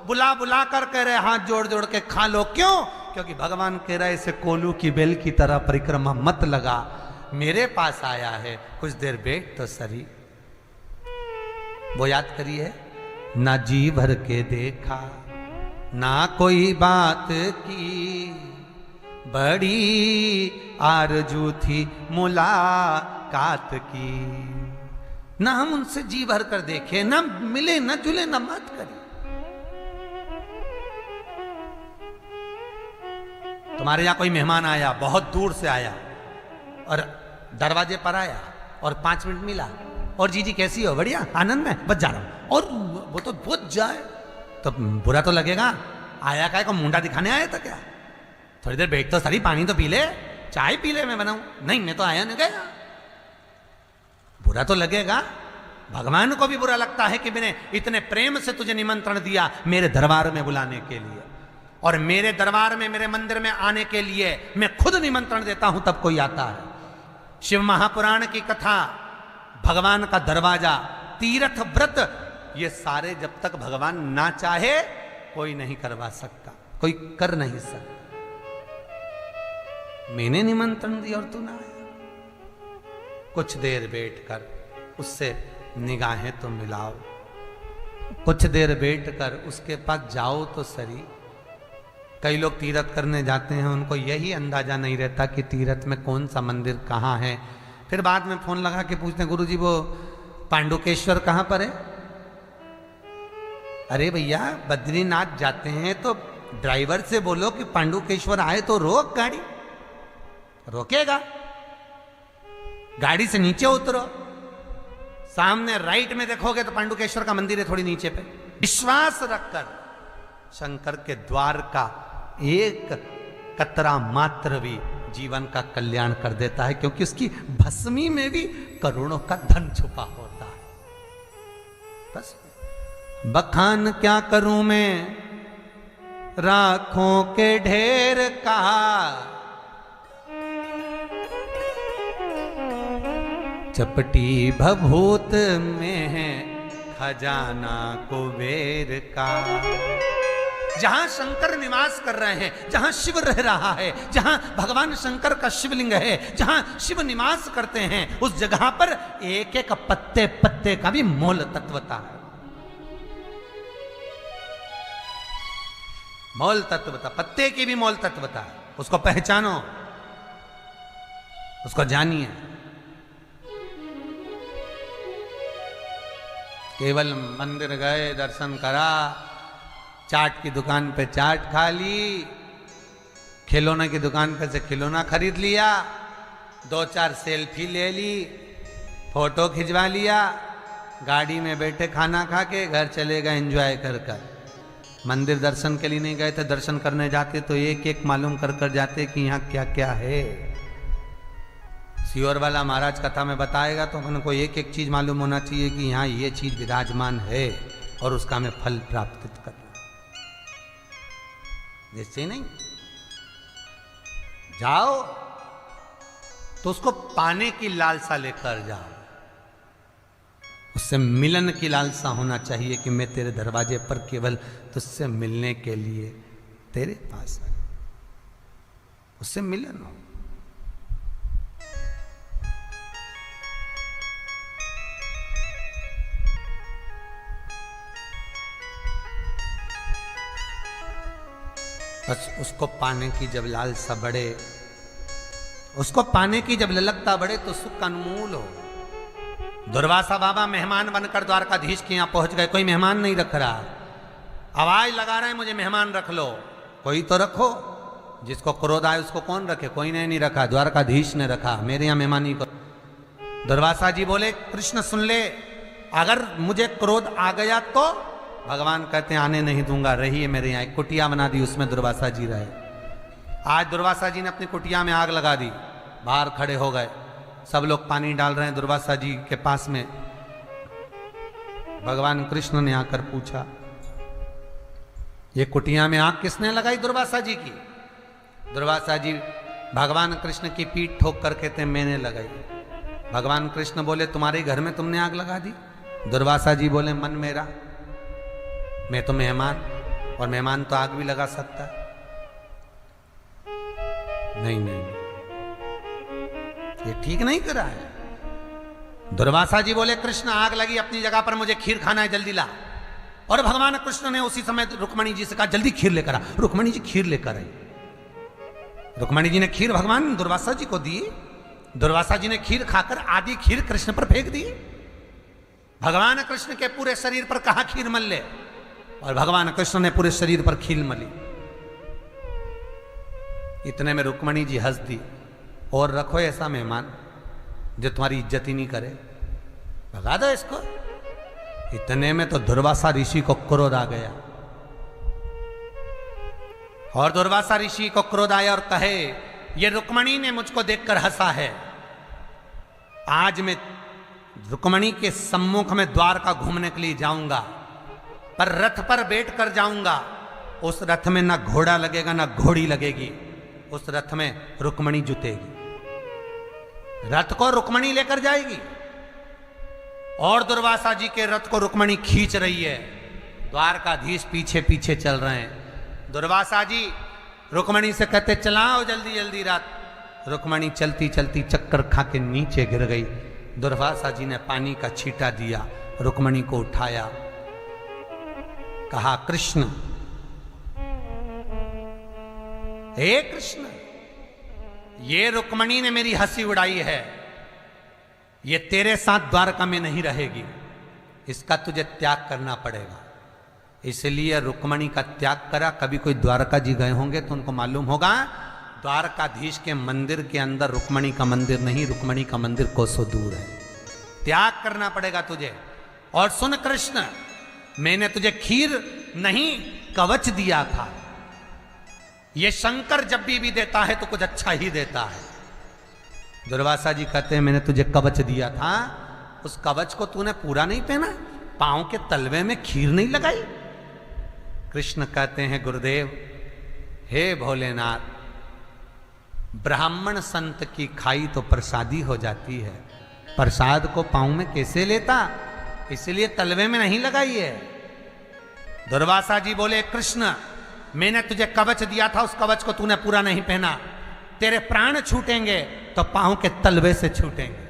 बुला कर कह रहे हाथ जोड़ जोड़ के खा लो। क्यों? क्योंकि भगवान कह रहे इसे कोलू की बेल की तरह परिक्रमा मत लगा, मेरे पास आया है, कुछ देर बैठ तो सरी। वो याद करिए, ना जी भर के देखा, ना कोई बात की, बड़ी आरजू थी मुलाकात की। ना हम उनसे जी भर कर देखे, ना मिले, ना जुले, ना बात करी। तुम्हारे यहाँ कोई मेहमान आया, बहुत दूर से आया और दरवाजे पर आया और 5 मिनट मिला और जी कैसी हो, बढ़िया, आनंद में, बस जा रहा हूं, और वो तो बुझ जाए तो बुरा तो लगेगा। आया क्या को मुंडा दिखाने आया था क्या? थोड़ी देर बैठ तो सही, पानी तो पी ले, चाय पी ले, मैं बनाऊं। नहीं, मैं तो आया नहीं गया, बुरा तो लगेगा। भगवान को भी बुरा लगता है कि मैंने इतने प्रेम से तुझे निमंत्रण दिया मेरे दरबार में बुलाने के लिए, और मेरे दरबार में, मेरे मंदिर में आने के लिए मैं खुद निमंत्रण देता हूं तब कोई आता है। शिव महापुराण की कथा, भगवान का दरवाजा, तीर्थ व्रत, ये सारे जब तक भगवान ना चाहे कोई नहीं करवा सकता, कोई कर नहीं सकता। मैंने निमंत्रण दिया और तू ना आया। कुछ देर बैठकर उससे निगाहें तो मिलाओ, कुछ देर बैठकर उसके पास जाओ तो सही। कई लोग तीर्थ करने जाते हैं, उनको यही अंदाजा नहीं रहता कि तीर्थ में कौन सा मंदिर कहाँ है। फिर बाद में फोन लगा के पूछते हैं, गुरुजी वो पांडुकेश्वर कहाँ पर है? अरे भैया, बद्रीनाथ जाते हैं तो ड्राइवर से बोलो कि पांडुकेश्वर आए तो रोक गाड़ी, रोकेगा। गाड़ी से नीचे उतरो, सामने राइट में देखोगे तो पांडुकेश्वर का मंदिर है, थोड़ी नीचे पे। विश्वास रखकर शंकर के द्वार का एक कतरा मात्र भी जीवन का कल्याण कर देता है, क्योंकि उसकी भस्मी में भी करोड़ों का धन छुपा होता है। बस बखान क्या करूं मैं राखों के ढेर का, चपटी भभूत में है खजाना कुबेर का। जहां शंकर निवास कर रहे हैं, जहां शिव रह रहा है, जहां भगवान शंकर का शिवलिंग है, जहां शिव निवास करते हैं, उस जगह पर एक एक पत्ते पत्ते का भी मोल तत्वता है। मोल तत्वता, पत्ते की भी मोल तत्वता है। उसको पहचानो, उसको जानिए। केवल मंदिर गए, दर्शन करा, चाट की दुकान पे चाट खा ली, खिलौने की दुकान पे से खिलौना खरीद लिया, 2-4 सेल्फी ले ली, फोटो खिंचवा लिया, गाड़ी में बैठे खाना खा के घर चले गए एंजॉय कर कर। मंदिर दर्शन के लिए नहीं गए थे, दर्शन करने जाते तो एक एक मालूम कर कर जाते कि यहाँ क्या क्या है। सियोर वाला महाराज कथा में बताएगा तो अपन को एक एक चीज मालूम होना चाहिए कि यहाँ ये चीज विराजमान है और उसका हमें फल प्राप्त करना। जैसे नहीं जाओ तो उसको पाने की लालसा लेकर जाओ, उससे मिलन की लालसा होना चाहिए कि मैं तेरे दरवाजे पर केवल तुझसे मिलने के लिए तेरे पास आया, उससे मिलन हो। बस उसको पाने की जब लालसा बढ़े, उसको पाने की जब ललकता बढ़े तो सुख का अनमोल हो। दुर्वासा बाबा मेहमान बनकर द्वारकाधीश के यहाँ पहुंच गए। कोई मेहमान नहीं रख रहा, आवाज लगा रहे हैं मुझे मेहमान रख लो। कोई तो रखो, जिसको क्रोध आए उसको कौन रखे? कोई ने नहीं रखा, द्वारकाधीश ने रखा, मेरे यहाँ मेहमानी को। दुर्वासा जी बोले, कृष्ण सुन ले, अगर मुझे क्रोध आ गया तो भगवान कहते हैं आने नहीं दूंगा, रहिए मेरे यहाँ। एक कुटिया बना दी, उसमें दुर्वासा जी रहे। आज दुर्वासा जी ने अपनी कुटिया में आग लगा दी, बाहर खड़े हो गए, सब लोग पानी डाल रहे हैं दुर्वासा जी के पास में। भगवान कृष्ण ने आकर पूछा, ये कुटिया में आग किसने लगाई? दुर्वासा जी की। दुर्वासा जी भगवान कृष्ण की पीठ ठोक कर कहते हैं मैंने लगाई। भगवान कृष्ण बोले, तुम्हारे घर में तुमने आग लगा दी? दुर्वासा जी बोले, मन मेरा, मैं तो मेहमान, और मेहमान तो आग भी लगा सकता है। नहीं नहीं, ये ठीक नहीं करा है। दुर्वासा जी बोले, कृष्ण आग लगी अपनी जगह पर, मुझे खीर खाना है, जल्दी ला। और भगवान कृष्ण ने उसी समय रुक्मणी जी से कहा, जल्दी खीर लेकर आ। रुक्मणी जी खीर लेकर आई। रुक्मणी जी ने खीर भगवान दुर्वासा जी को दी। दुर्वासा जी ने खीर खाकर आधी खीर कृष्ण पर फेंक दी। भगवान कृष्ण के पूरे शरीर पर कहा खीर मल ले, और भगवान कृष्ण ने पूरे शरीर पर खीर मली। इतने में रुक्मणी जी हंस दी, और रखो ऐसा मेहमान जो तुम्हारी इज्जत ही नहीं करे, भगा दो इसको। इतने में तो दुर्वासा ऋषि को क्रोध आ गया, और दुर्वासा ऋषि को क्रोध आया और कहे, ये रुक्मणी ने मुझको देखकर हंसा है, आज मैं रुक्मणी के सम्मुख में द्वारका घूमने के लिए जाऊंगा, पर रथ पर बैठ कर जाऊंगा। उस रथ में ना घोड़ा लगेगा ना घोड़ी लगेगी, उस रथ में रुक्मणी जुतेगी, रथ को रुक्मणी लेकर जाएगी। और दुर्वासा जी के रथ को रुक्मणी खींच रही है, द्वारकाधीश पीछे पीछे चल रहे हैं। दुर्वासा जी रुक्मणी से कहते, चलाओ जल्दी जल्दी रथ। रुक्मणी चलती चलती चक्कर खा के नीचे गिर गई। दुर्वासा जी ने पानी का छींटा दिया, रुक्मणी को उठाया, कहा, कृष्ण, हे कृष्ण, ये रुक्मणी ने मेरी हंसी उड़ाई है, ये तेरे साथ द्वारका में नहीं रहेगी, इसका तुझे त्याग करना पड़ेगा। इसलिए रुक्मणी का त्याग करा। कभी कोई द्वारका जी गए होंगे तो उनको मालूम होगा, द्वारकाधीश के मंदिर के अंदर रुक्मणी का मंदिर नहीं, रुक्मणी का मंदिर कोसों दूर है। त्याग करना पड़ेगा तुझे। और सुन कृष्ण, मैंने तुझे खीर नहीं कवच दिया था। ये शंकर जब भी देता है तो कुछ अच्छा ही देता है। दुर्वासा जी कहते हैं, मैंने तुझे कवच दिया था, उस कवच को तूने पूरा नहीं पहना, पांव के तलवे में खीर नहीं लगाई। कृष्ण कहते हैं, गुरुदेव, हे भोलेनाथ, ब्राह्मण संत की खाई तो प्रसादी हो जाती है, प्रसाद को पांव में कैसे लेता, इसलिए तलवे में नहीं लगाई है। दुर्वासा जी बोले, कृष्ण, मैंने तुझे कवच दिया था, उस कवच को तूने पूरा नहीं पहना, तेरे प्राण छूटेंगे तो पांव के तलवे से छूटेंगे।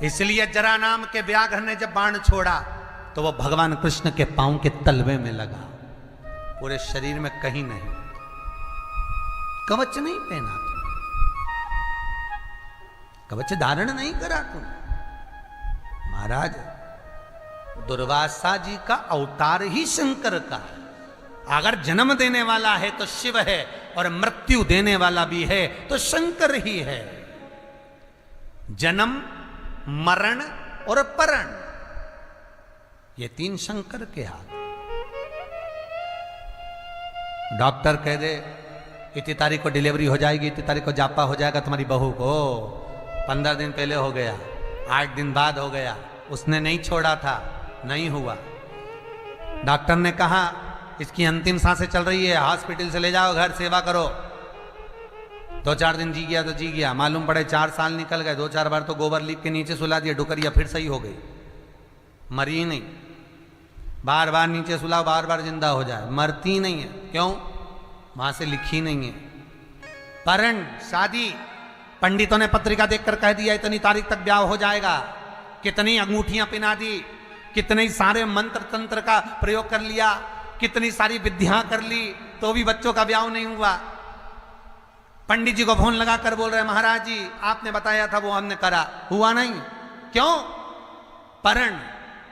इसलिए जरा नाम के व्याघ्र ने जब बाण छोड़ा तो वो भगवान कृष्ण के पांव के तलवे में लगा, पूरे शरीर में कहीं नहीं। कवच नहीं पहना तुम, कवच धारण नहीं करा तुम। महाराज, दुर्वासा जी का अवतार ही शंकर का है। अगर जन्म देने वाला है तो शिव है, और मृत्यु देने वाला भी है तो शंकर ही है। जन्म, मरण और परण, ये तीन शंकर के हाथ। डॉक्टर कह दे, इतनी तारीख को डिलीवरी हो जाएगी, इतनी तारीख को जापा हो जाएगा तुम्हारी बहू को, 15 दिन पहले हो गया, 8 दिन बाद हो गया, उसने नहीं छोड़ा था, नहीं हुआ। डॉक्टर ने कहा, इसकी अंतिम सांसें चल रही है, हॉस्पिटल से ले जाओ, घर सेवा करो। 2-4 दिन जी गया तो जी गया, मालूम पड़े 4 साल निकल गए। 2-4 बार तो गोबर लीप के नीचे सुला दिया, डुकरिया फिर सही हो गई, मरी नहीं। बार बार नीचे सुलाओ, बार बार जिंदा हो जाए, मरती नहीं है। क्यों? वहां से लिखी नहीं है। परण, शादी, पंडितों ने पत्रिका देखकर कह दिया इतनी तारीख तक ब्याह हो जाएगा। कितनी अंगूठियां पिना दी, कितने सारे मंत्र तंत्र का प्रयोग कर लिया, कितनी सारी विद्या कर ली, तो भी बच्चों का ब्याह नहीं हुआ। पंडित जी को फोन लगाकर बोल रहे, महाराज जी आपने बताया था, वो हमने करा, हुआ नहीं। क्यों? परण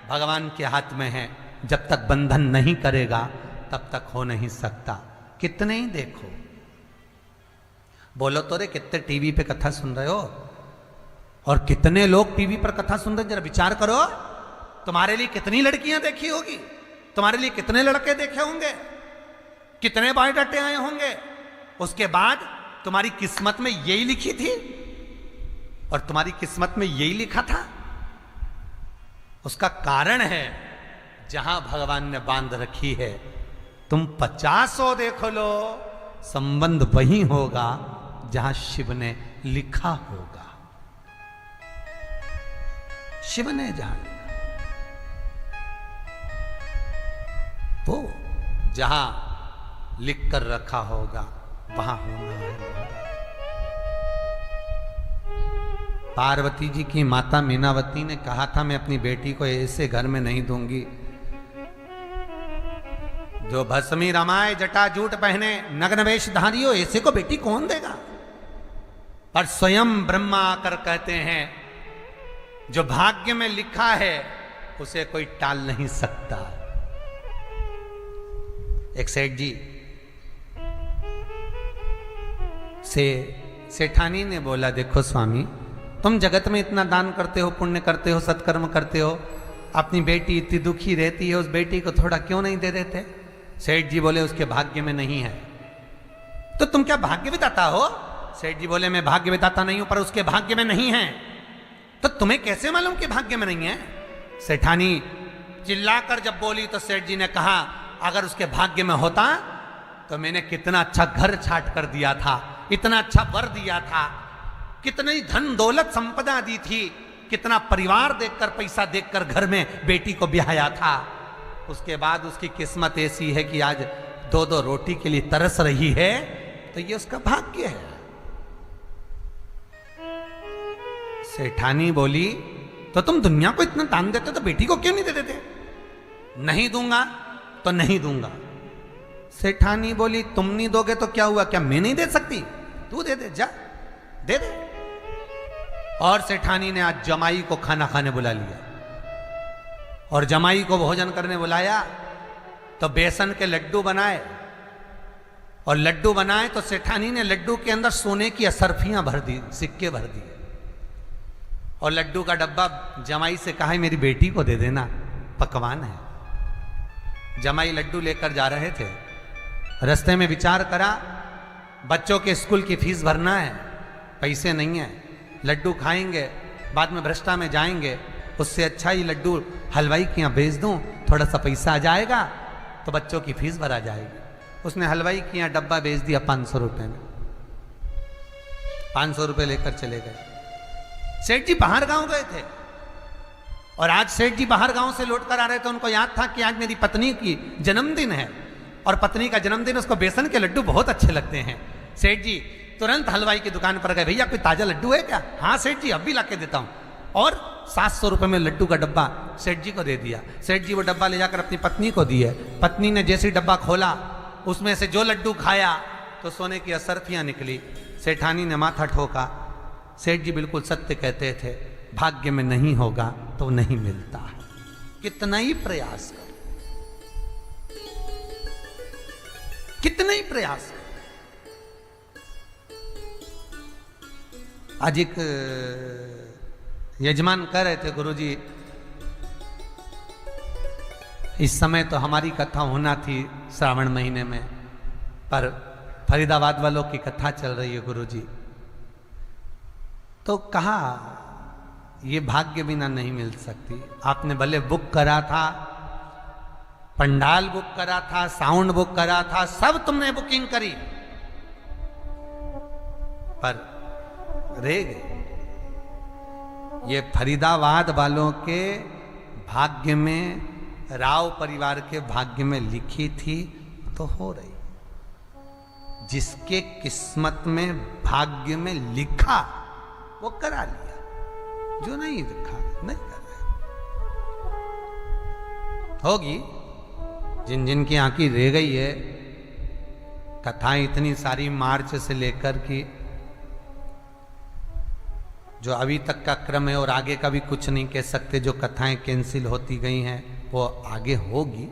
भगवान के हाथ में है, जब तक बंधन नहीं करेगा तब तक हो नहीं सकता। कितने ही देखो, बोलो तो रे, कितने टीवी पे कथा सुन रहे हो, और कितने लोग टीवी पर कथा सुन रहे हैं, जरा विचार करो। तुम्हारे लिए कितनी लड़कियां देखी होगी, तुम्हारे लिए कितने लड़के देखे होंगे, कितने बायोडाटे आए होंगे। उसके बाद तुम्हारी किस्मत में यही लिखी थी, और तुम्हारी किस्मत में यही लिखा था। उसका कारण है, जहां भगवान ने बांध रखी है, तुम 50 देख लो, संबंध वही होगा जहां शिव ने लिखा होगा। शिव ने जहां लिखा, वो जहां लिख कर रखा होगा वहां होना है। पार्वती जी की माता मीनावती ने कहा था, मैं अपनी बेटी को ऐसे घर में नहीं दूंगी जो भस्मी रमाए, जटा जूट पहने, नग्न वेशधारी हो, ऐसे को बेटी कौन देगा। पर स्वयं ब्रह्मा आकर कहते हैं, जो भाग्य में लिखा है उसे कोई टाल नहीं सकता। एक सेठ जी सेठानी ने बोला, देखो स्वामी, तुम जगत में इतना दान करते हो, पुण्य करते हो, सत्कर्म करते हो, अपनी बेटी इतनी दुखी रहती है, उस बेटी को थोड़ा क्यों नहीं दे देते? सेठ जी बोले, उसके भाग्य में नहीं है। तो तुम क्या भाग्य विधाता हो? सेठ जी बोले, मैं भाग्य विधाता नहीं हूं, पर उसके भाग्य में नहीं है। तो तुम्हें कैसे मालूम कि भाग्य में नहीं है? सेठानी चिल्लाकर जब बोली तो सेठ जी ने कहा, अगर उसके भाग्य में होता तो मैंने कितना अच्छा घर छाट कर दिया था, इतना अच्छा वर दिया था, कितनी धन दौलत संपदा दी थी, कितना परिवार देखकर, पैसा देखकर घर में बेटी को ब्याया था। उसके बाद उसकी किस्मत ऐसी है कि आज 2-2 रोटी के लिए तरस रही है, तो ये उसका भाग्य है। सेठानी बोली, तो तुम दुनिया को इतना दान देते तो बेटी को क्यों नहीं दे देते? नहीं दूंगा तो नहीं दूंगा। सेठानी बोली, तुम नहीं दोगे तो क्या हुआ, क्या मैं नहीं दे सकती? तू दे दे, जा दे दे। और सेठानी ने आज जमाई को खाना खाने बुला लिया, और जमाई को भोजन करने बुलाया तो बेसन के लड्डू बनाए, और लड्डू बनाए तो सेठानी ने लड्डू के अंदर सोने की असरफियां भर दी, सिक्के भर दिए, और लड्डू का डब्बा जमाई से कहा, मेरी बेटी को दे देना, पकवान है। जमाई लड्डू लेकर जा रहे थे, रास्ते में विचार करा, बच्चों के स्कूल की फीस भरना है, पैसे नहीं है, लड्डू खाएंगे, बाद में भ्रष्टा में जाएंगे, उससे अच्छा ही लड्डू हलवाई के यहाँ भेज दूं, थोड़ा सा पैसा आ जाएगा तो बच्चों की फीस भरा जाएगी। उसने हलवाई के यहाँ डब्बा भेज दिया 500 रुपये में, 500 रुपये लेकर चले गए। सेठ जी बाहर गांव गए थे, और आज सेठ जी बाहर गांव से लौट कर आ रहे थे, उनको याद था कि आज मेरी पत्नी की जन्मदिन है, और पत्नी का जन्मदिन, उसको बेसन के लड्डू बहुत अच्छे लगते हैं। सेठ जी तुरंत हलवाई की दुकान पर गए, भैया कोई ताजा लड्डू है क्या? हाँ सेठ जी, अब भी ला के देता हूँ। और 700 रुपये में लड्डू का डब्बा सेठ जी को दे दिया। सेठ जी वो डब्बा ले जाकर अपनी पत्नी को दिए। पत्नी ने जैसे डब्बा खोला, उसमें से जो लड्डू खाया तो सोने की असरफियाँ निकली। सेठानी ने माथा ठोका। सेठ जी बिल्कुल सत्य कहते थे, भाग्य में नहीं होगा तो नहीं मिलता है, कितना ही प्रयास कर, कितना ही प्रयास कर। आज एक यजमान कह रहे थे, गुरुजी इस समय तो हमारी कथा होना थी श्रावण महीने में, पर फरीदाबाद वालों की कथा चल रही है गुरुजी। तो कहा ये भाग्य बिना नहीं मिल सकती। आपने भले बुक करा था, पंडाल बुक करा था, साउंड बुक करा था, सब तुमने बुकिंग करी, पर रह गए। ये फरीदाबाद वालों के भाग्य में, राव परिवार के भाग्य में लिखी थी तो हो रही। जिसके किस्मत में भाग्य में लिखा वो करा लिया, जो नहीं लिखा नहीं कर रहा। होगी जिन जिन की आंखें रह गई है। कथाएं इतनी सारी मार्च से लेकर की जो अभी तक का क्रम है, और आगे का भी कुछ नहीं कह सकते। जो कथाएं कैंसिल होती गई हैं वो आगे होगी,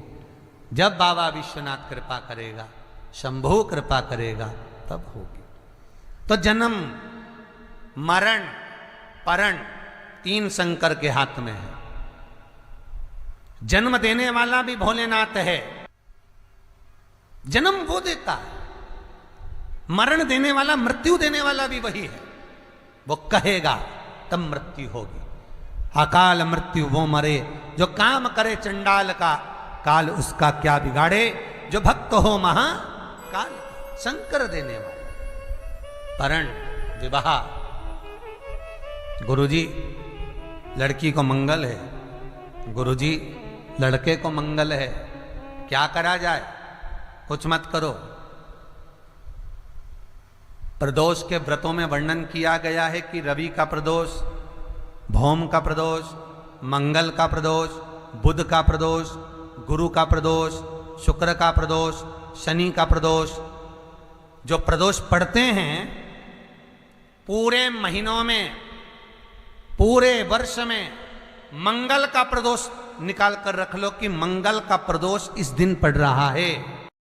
जब बाबा विश्वनाथ कृपा करेगा, शंभु कृपा करेगा, तब होगी। तो जन्म मरण परण तीन शंकर के हाथ में है। जन्म देने वाला भी भोलेनाथ है, जन्म वो देता है। मरण देने वाला, मृत्यु देने वाला भी वही है। वो कहेगा तब मृत्यु होगी। अकाल मृत्यु वो मरे, जो काम करे चंडाल का, काल उसका क्या बिगाड़े, जो भक्त हो महा काल। शंकर देने वाला। परण विवाह, गुरुजी लड़की को मंगल है, गुरुजी लड़के को मंगल है, क्या करा जाए? कुछ मत करो। प्रदोष के व्रतों में वर्णन किया गया है कि रवि का प्रदोष, भौम का प्रदोष, मंगल का प्रदोष, बुध का प्रदोष, गुरु का प्रदोष, शुक्र का प्रदोष, शनि का प्रदोष। जो प्रदोष पढ़ते हैं पूरे महीनों में, पूरे वर्ष में, मंगल का प्रदोष निकाल कर रख लो कि मंगल का प्रदोष इस दिन पड़ रहा है।